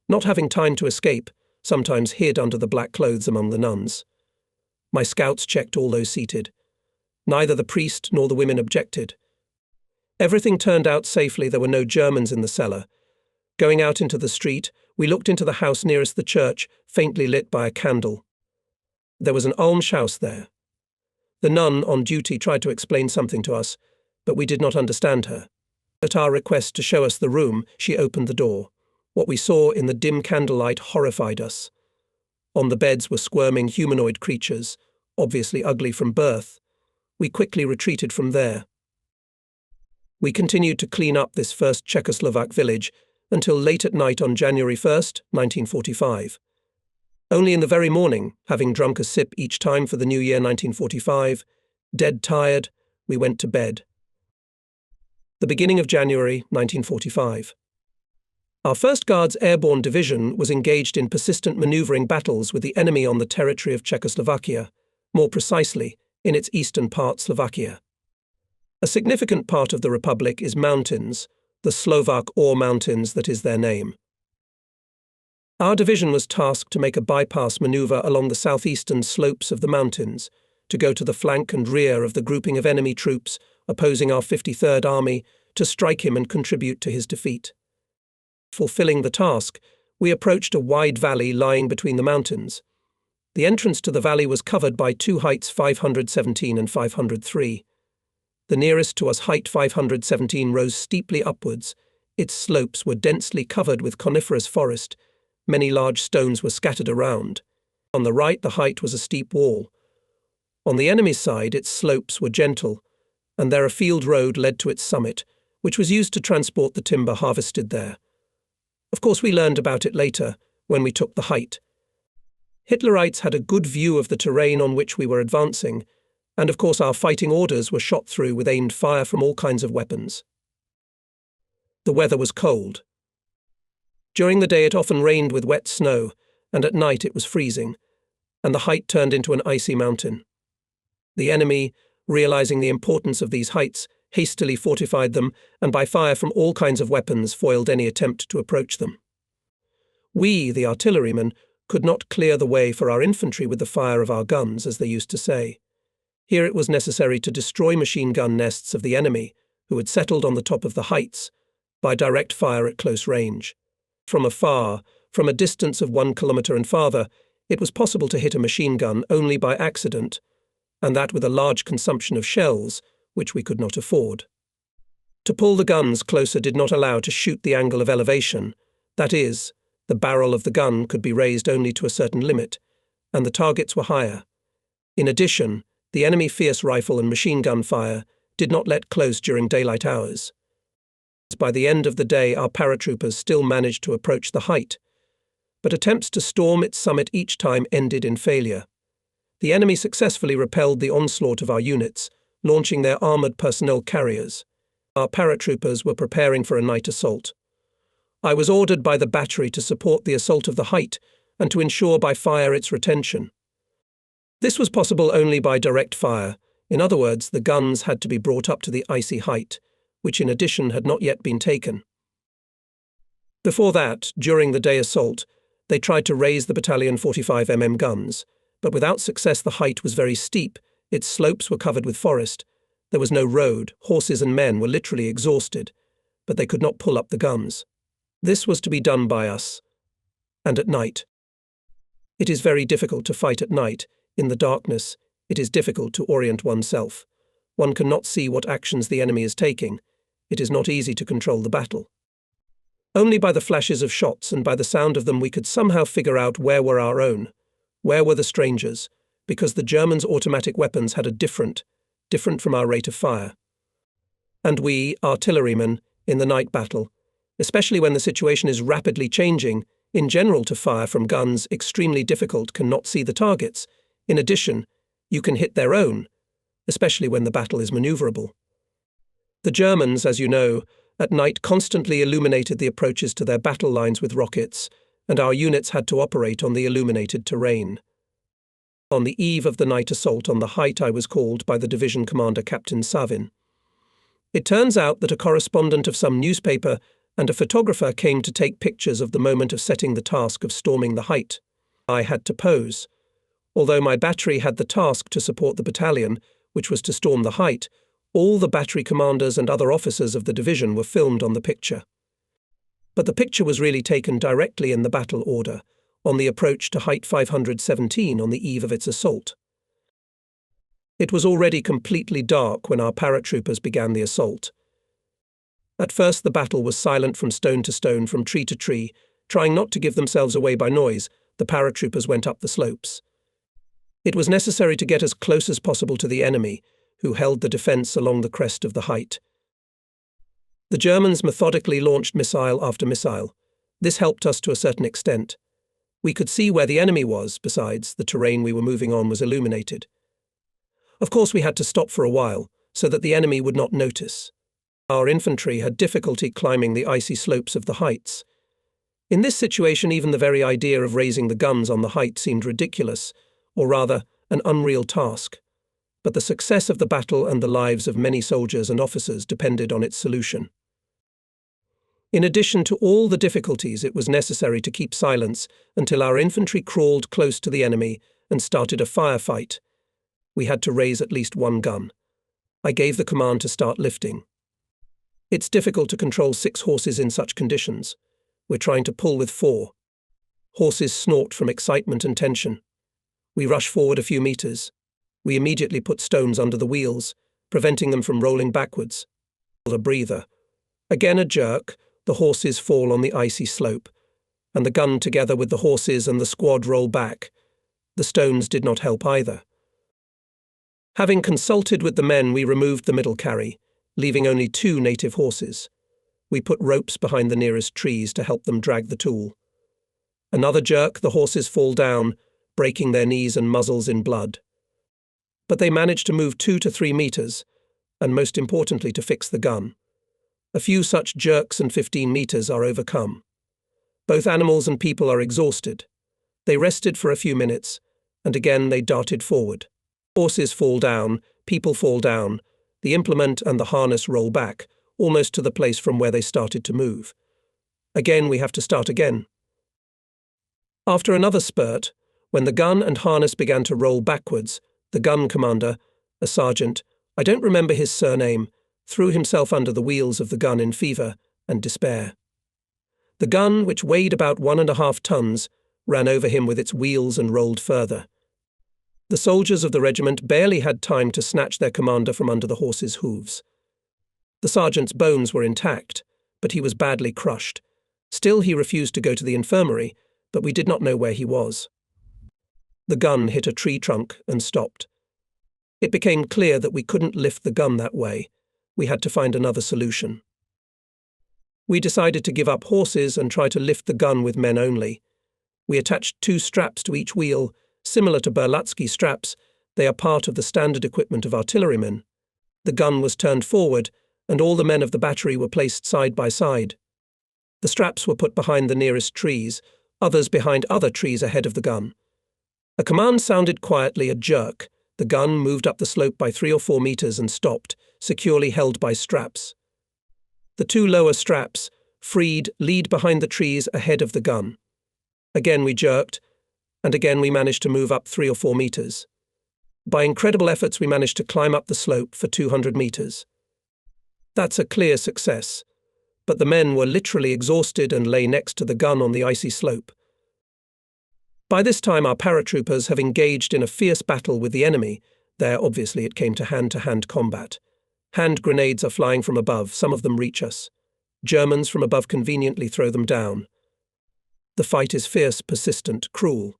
not having time to escape, sometimes hid under the black clothes among the nuns. My scouts checked all those seated. Neither the priest nor the women objected. Everything turned out safely. There were no Germans in the cellar. Going out into the street, we looked into the house nearest the church, faintly lit by a candle. There was an almshouse there. The nun on duty tried to explain something to us, but we did not understand her. At our request to show us the room, she opened the door. What we saw in the dim candlelight horrified us. On the beds were squirming humanoid creatures, obviously ugly from birth. We quickly retreated from there. We continued to clean up this first Czechoslovak village until late at night on January 1st, 1945. Only in the very morning, having drunk a sip each time for the new year 1945, dead tired, we went to bed. The beginning of January 1945. Our 1st Guards Airborne Division was engaged in persistent manoeuvring battles with the enemy on the territory of Czechoslovakia, more precisely, in its eastern part Slovakia. A significant part of the Republic is mountains, the Slovak Ore Mountains, that is their name. Our division was tasked to make a bypass manoeuvre along the southeastern slopes of the mountains, to go to the flank and rear of the grouping of enemy troops opposing our 53rd Army, to strike him and contribute to his defeat. Fulfilling the task, we approached a wide valley lying between the mountains. The entrance to the valley was covered by two heights 517 and 503. The nearest to us height 517 rose steeply upwards. Its slopes were densely covered with coniferous forest. Many large stones were scattered around. On the right, the height was a steep wall. On the enemy's side, its slopes were gentle, and there a field road led to its summit, which was used to transport the timber harvested there. Of course, we learned about it later, when we took the height. Hitlerites had a good view of the terrain on which we were advancing, and of course our fighting orders were shot through with aimed fire from all kinds of weapons. The weather was cold. During the day it often rained with wet snow, and at night it was freezing, and the height turned into an icy mountain. The enemy, realizing the importance of these heights, hastily fortified them, and by fire from all kinds of weapons foiled any attempt to approach them. We, the artillerymen, could not clear the way for our infantry with the fire of our guns, as they used to say. Here it was necessary to destroy machine gun nests of the enemy, who had settled on the top of the heights, by direct fire at close range. From afar, from a distance of 1 kilometre and farther, it was possible to hit a machine gun only by accident, and that with a large consumption of shells, which we could not afford. To pull the guns closer did not allow to shoot the angle of elevation, that is, the barrel of the gun could be raised only to a certain limit, and the targets were higher. In addition, the enemy fierce rifle and machine gun fire did not let close during daylight hours. By the end of the day, our paratroopers still managed to approach the height, but attempts to storm its summit each time ended in failure. The enemy successfully repelled the onslaught of our units, launching their armoured personnel carriers. Our paratroopers were preparing for a night assault. I was ordered by the battery to support the assault of the height and to ensure by fire its retention. This was possible only by direct fire. In other words, the guns had to be brought up to the icy height, which in addition had not yet been taken. Before that, during the day assault, they tried to raise the Battalion 45 mm guns, but without success. The height was very steep, its slopes were covered with forest, there was no road, horses and men were literally exhausted, but they could not pull up the guns. This was to be done by us, and at night. It is very difficult to fight at night. In the darkness, it is difficult to orient oneself. One cannot see what actions the enemy is taking. It is not easy to control the battle. Only by the flashes of shots and by the sound of them we could somehow figure out where were our own, where were the strangers, because the Germans' automatic weapons had a different from our rate of fire. And we, artillerymen, in the night battle, especially when the situation is rapidly changing, in general to fire from guns extremely difficult, cannot see the targets. In addition, you can hit their own, especially when the battle is maneuverable. The Germans, as you know, at night constantly illuminated the approaches to their battle lines with rockets, and our units had to operate on the illuminated terrain. On the eve of the night assault on the height, I was called by the division commander, Captain Savin. It turns out that a correspondent of some newspaper and a photographer came to take pictures of the moment of setting the task of storming the height. I had to pose. Although my battery had the task to support the battalion, which was to storm the height, all the battery commanders and other officers of the division were filmed on the picture. But the picture was really taken directly in the battle order, on the approach to height 517 on the eve of its assault. It was already completely dark when our paratroopers began the assault. At first the battle was silent from stone to stone, from tree to tree. Trying not to give themselves away by noise, the paratroopers went up the slopes. It was necessary to get as close as possible to the enemy, who held the defence along the crest of the height. The Germans methodically launched missile after missile. This helped us to a certain extent. We could see where the enemy was. Besides, the terrain we were moving on was illuminated. Of course, we had to stop for a while, so that the enemy would not notice. Our infantry had difficulty climbing the icy slopes of the heights. In this situation, even the very idea of raising the guns on the height seemed ridiculous, or rather, an unreal task. But the success of the battle and the lives of many soldiers and officers depended on its solution. In addition to all the difficulties, it was necessary to keep silence until our infantry crawled close to the enemy and started a firefight. We had to raise at least one gun. I gave the command to start lifting. It's difficult to control 6 horses in such conditions. We're trying to pull with 4. Horses snort from excitement and tension. We rush forward a few meters. We immediately put stones under the wheels, preventing them from rolling backwards. A breather. Again a jerk, the horses fall on the icy slope, and the gun together with the horses and the squad roll back. The stones did not help either. Having consulted with the men, we removed the middle carry, leaving only 2 native horses. We put ropes behind the nearest trees to help them drag the tool. Another jerk, the horses fall down, breaking their knees and muzzles in blood. But they managed to move 2 to 3 meters, and most importantly to fix the gun. A few such jerks and 15 meters are overcome. Both animals and people are exhausted. They rested for a few minutes, and again they darted forward. Horses fall down, people fall down, the implement and the harness roll back, almost to the place from where they started to move. Again we have to start again. After another spurt, when the gun and harness began to roll backwards, the gun commander, a sergeant, I don't remember his surname, threw himself under the wheels of the gun in fever and despair. The gun, which weighed about 1.5 tons, ran over him with its wheels and rolled further. The soldiers of the regiment barely had time to snatch their commander from under the horse's hooves. The sergeant's bones were intact, but he was badly crushed. Still, he refused to go to the infirmary, but we did not know where he was. The gun hit a tree trunk and stopped. It became clear that we couldn't lift the gun that way. We had to find another solution. We decided to give up horses and try to lift the gun with men only. We attached 2 straps to each wheel, similar to Berlatsky straps. They are part of the standard equipment of artillerymen. The gun was turned forward, and all the men of the battery were placed side by side. The straps were put behind the nearest trees, others behind other trees ahead of the gun. A command sounded quietly, a jerk. The gun moved up the slope by 3 or 4 meters and stopped, securely held by straps. The 2 lower straps, freed, lead behind the trees ahead of the gun. Again we jerked, and again we managed to move up 3 or 4 meters. By incredible efforts we managed to climb up the slope for 200 meters. That's a clear success, but the men were literally exhausted and lay next to the gun on the icy slope. By this time our paratroopers have engaged in a fierce battle with the enemy. There, obviously, it came to hand combat. Hand grenades are flying from above, some of them reach us. Germans from above conveniently throw them down. The fight is fierce, persistent, cruel.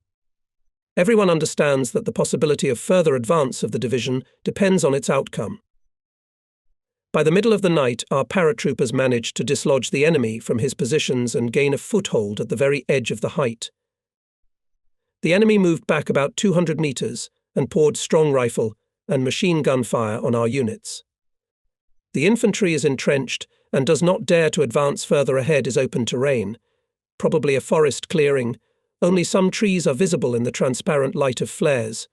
Everyone understands that the possibility of further advance of the division depends on its outcome. By the middle of the night, our paratroopers managed to dislodge the enemy from his positions and gain a foothold at the very edge of the height. The enemy moved back about 200 meters and poured strong rifle and machine gun fire on our units. The infantry is entrenched and does not dare to advance further ahead is open terrain, probably a forest clearing. Only some trees are visible in the transparent light of flares.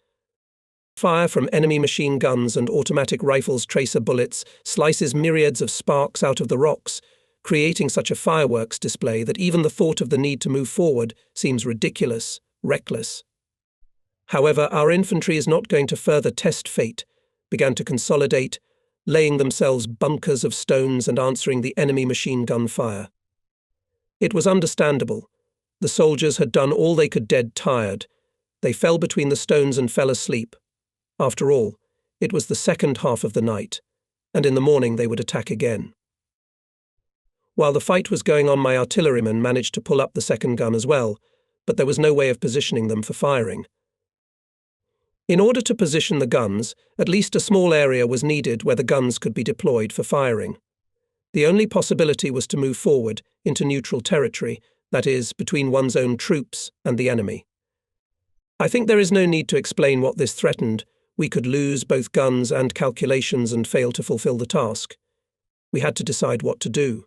Fire from enemy machine guns and automatic rifles' tracer bullets slices myriads of sparks out of the rocks, creating such a fireworks display that even the thought of the need to move forward seems ridiculous, reckless. However, our infantry is not going to further test fate, began to consolidate, laying themselves bunkers of stones and answering the enemy machine gun fire. It was understandable. The soldiers had done all they could dead tired. They fell between the stones and fell asleep. After all, it was the second half of the night, and in the morning they would attack again. While the fight was going on, my artillerymen managed to pull up the second gun as well, but there was no way of positioning them for firing. In order to position the guns, at least a small area was needed where the guns could be deployed for firing. The only possibility was to move forward into neutral territory, that is, between one's own troops and the enemy. I think there is no need to explain what this threatened. We could lose both guns and calculations and fail to fulfill the task. We had to decide what to do.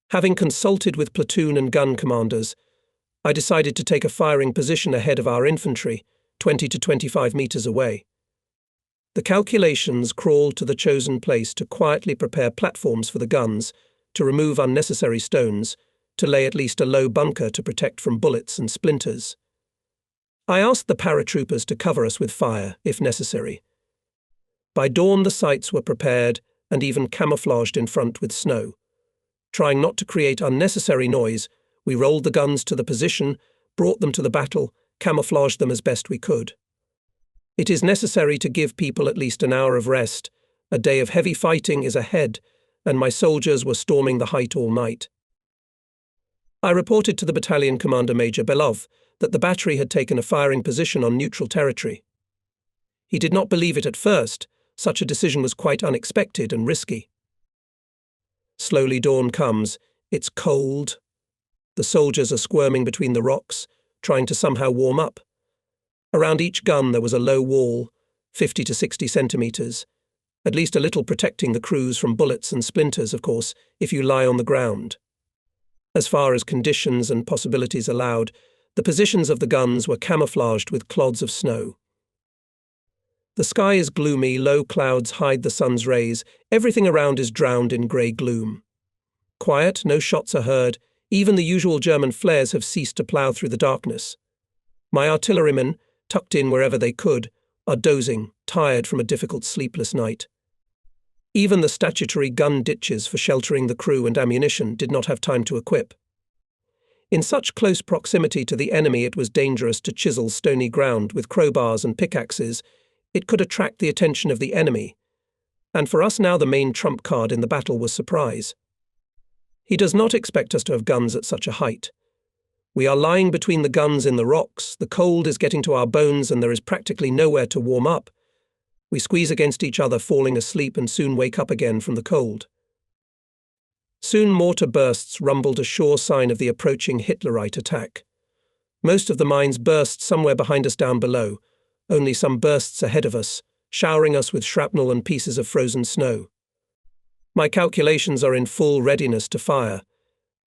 Having consulted with platoon and gun commanders, I decided to take a firing position ahead of our infantry, 20 to 25 meters away. The calculations crawled to the chosen place to quietly prepare platforms for the guns, to remove unnecessary stones, to lay at least a low bunker to protect from bullets and splinters. I asked the paratroopers to cover us with fire, if necessary. By dawn the sites were prepared and even camouflaged in front with snow. Trying not to create unnecessary noise, we rolled the guns to the position, brought them to the battle, camouflaged them as best we could. It is necessary to give people at least an hour of rest. A day of heavy fighting is ahead, and my soldiers were storming the height all night. I reported to the battalion commander, Major Belov, that the battery had taken a firing position on neutral territory. He did not believe it at first. Such a decision was quite unexpected and risky. Slowly dawn comes. It's cold. The soldiers are squirming between the rocks, trying to somehow warm up. Around each gun there was a low wall, 50 to 60 centimeters, at least a little protecting the crews from bullets and splinters, of course, if you lie on the ground. As far as conditions and possibilities allowed, the positions of the guns were camouflaged with clods of snow. The sky is gloomy, low clouds hide the sun's rays, everything around is drowned in grey gloom. Quiet, no shots are heard, even the usual German flares have ceased to plough through the darkness. My artillerymen, tucked in wherever they could, are dozing, tired from a difficult sleepless night. Even the statutory gun ditches for sheltering the crew and ammunition did not have time to equip. In such close proximity to the enemy it was dangerous to chisel stony ground with crowbars and pickaxes. It could attract the attention of the enemy, and for us now the main trump card in the battle was surprise. He does not expect us to have guns at such a height. We are lying between the guns in the rocks, the cold is getting to our bones and there is practically nowhere to warm up. We squeeze against each other, falling asleep, and soon wake up again from the cold. Soon mortar bursts rumbled a sure sign of the approaching Hitlerite attack. Most of the mines burst somewhere behind us down below, only some bursts ahead of us, showering us with shrapnel and pieces of frozen snow. My calculations are in full readiness to fire.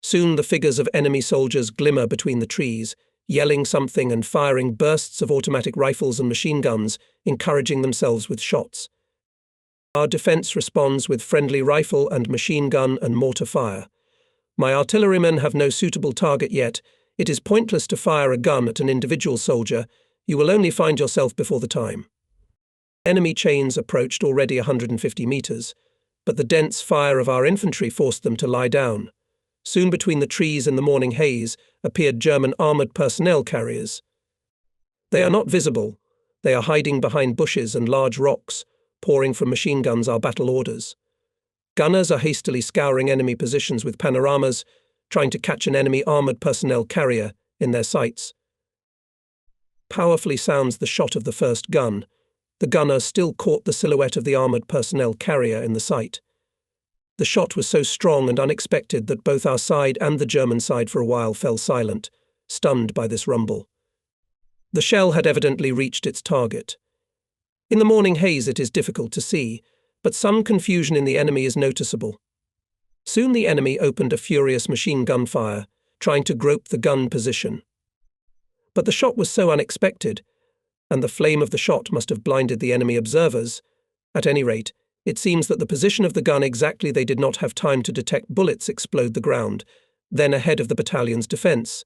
Soon the figures of enemy soldiers glimmer between the trees, yelling something and firing bursts of automatic rifles and machine guns, encouraging themselves with shots. Our defence responds with friendly rifle and machine gun and mortar fire. My artillerymen have no suitable target yet. It is pointless to fire a gun at an individual soldier. You will only find yourself before the time. Enemy chains approached already 150 meters, but the dense fire of our infantry forced them to lie down. Soon between the trees in the morning haze appeared German armoured personnel carriers. They are not visible. They are hiding behind bushes and large rocks, pouring from machine guns our battle orders. Gunners are hastily scouring enemy positions with panoramas, trying to catch an enemy armoured personnel carrier in their sights. Powerfully sounds the shot of the first gun. The gunner still caught the silhouette of the armoured personnel carrier in the sight. The shot was so strong and unexpected that both our side and the German side for a while fell silent, stunned by this rumble. The shell had evidently reached its target. In the morning haze it is difficult to see, but some confusion in the enemy is noticeable. Soon the enemy opened a furious machine gun fire, trying to grope the gun position. But the shot was so unexpected, and the flame of the shot must have blinded the enemy observers. At any rate, it seems that the position of the gun exactly they did not have time to detect bullets explode the ground, then ahead of the battalion's defence,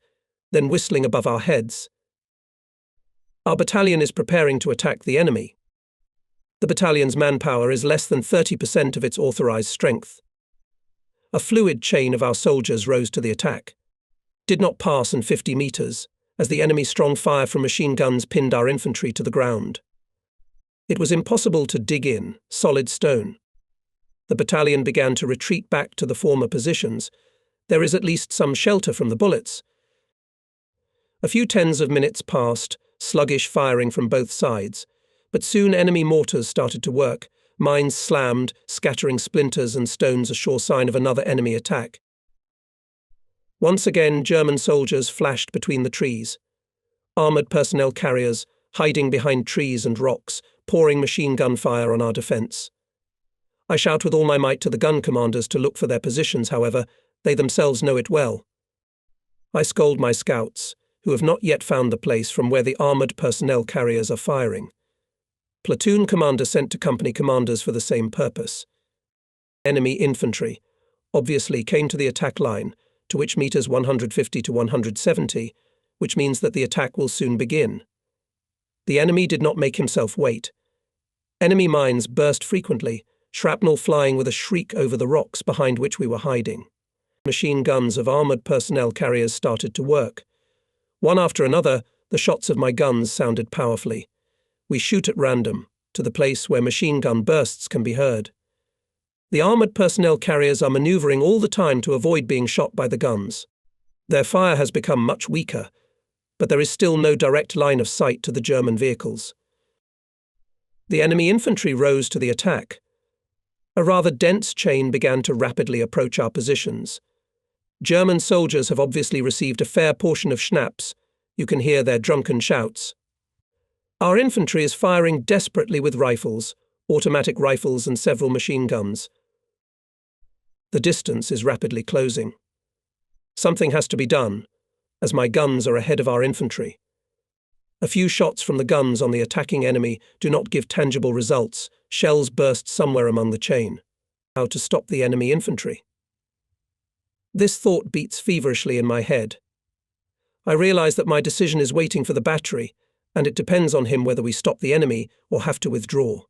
then whistling above our heads. Our battalion is preparing to attack the enemy. The battalion's manpower is less than 30% of its authorised strength. A fluid chain of our soldiers rose to the attack. Did not pass in 50 metres, as the enemy's strong fire from machine guns pinned our infantry to the ground. It was impossible to dig in, solid stone. The battalion began to retreat back to the former positions. There is at least some shelter from the bullets. A few tens of minutes passed, sluggish firing from both sides, but soon enemy mortars started to work, mines slammed, scattering splinters and stones, a sure sign of another enemy attack. Once again, German soldiers flashed between the trees. Armoured personnel carriers, hiding behind trees and rocks, pouring machine gun fire on our defence. I shout with all my might to the gun commanders to look for their positions, however, they themselves know it well. I scold my scouts, who have not yet found the place from where the armoured personnel carriers are firing. Platoon commander sent to company commanders for the same purpose. Enemy infantry obviously came to the attack line, to which meters 150 to 170, which means that the attack will soon begin. The enemy did not make himself wait. Enemy mines burst frequently, shrapnel flying with a shriek over the rocks behind which we were hiding. Machine guns of armoured personnel carriers started to work. One after another, the shots of my guns sounded powerfully. We shoot at random, to the place where machine gun bursts can be heard. The armoured personnel carriers are manoeuvring all the time to avoid being shot by the guns. Their fire has become much weaker, but there is still no direct line of sight to the German vehicles. The enemy infantry rose to the attack. A rather dense chain began to rapidly approach our positions. German soldiers have obviously received a fair portion of schnapps. You can hear their drunken shouts. Our infantry is firing desperately with rifles, automatic rifles and several machine guns. The distance is rapidly closing. Something has to be done, as my guns are ahead of our infantry. A few shots from the guns on the attacking enemy do not give tangible results. Shells burst somewhere among the chain. How to stop the enemy infantry? This thought beats feverishly in my head. I realize that my decision is waiting for the battery, and it depends on him whether we stop the enemy or have to withdraw.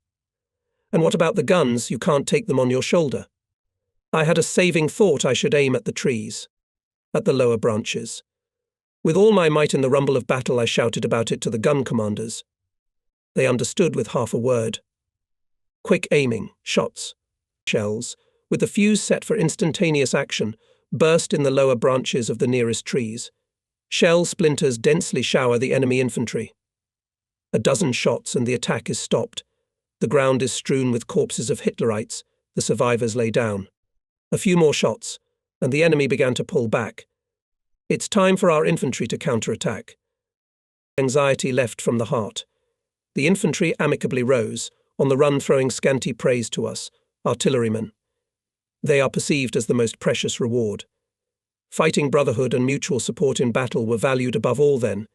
And what about the guns? You can't take them on your shoulder. I had a saving thought I should aim at the trees, at the lower branches. With all my might in the rumble of battle, I shouted about it to the gun commanders. They understood with half a word. Quick aiming, shots, shells, with the fuse set for instantaneous action, burst in the lower branches of the nearest trees. Shell splinters densely shower the enemy infantry. A dozen shots and the attack is stopped. The ground is strewn with corpses of Hitlerites. The survivors lay down. A few more shots, and the enemy began to pull back. It's time for our infantry to counterattack. Anxiety left from the heart. The infantry amicably rose, on the run throwing scanty praise to us, artillerymen. They are perceived as the most precious reward. Fighting brotherhood and mutual support in battle were valued above all then.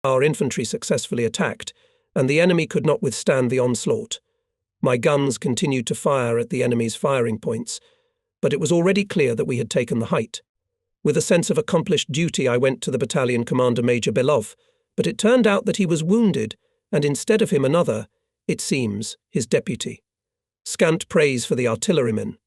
Our infantry successfully attacked, and the enemy could not withstand the onslaught. My guns continued to fire at the enemy's firing points, but it was already clear that we had taken the height. With a sense of accomplished duty, I went to the battalion commander, Major Belov, but it turned out that he was wounded, and instead of him another, it seems, his deputy. Scant praise for the artillerymen.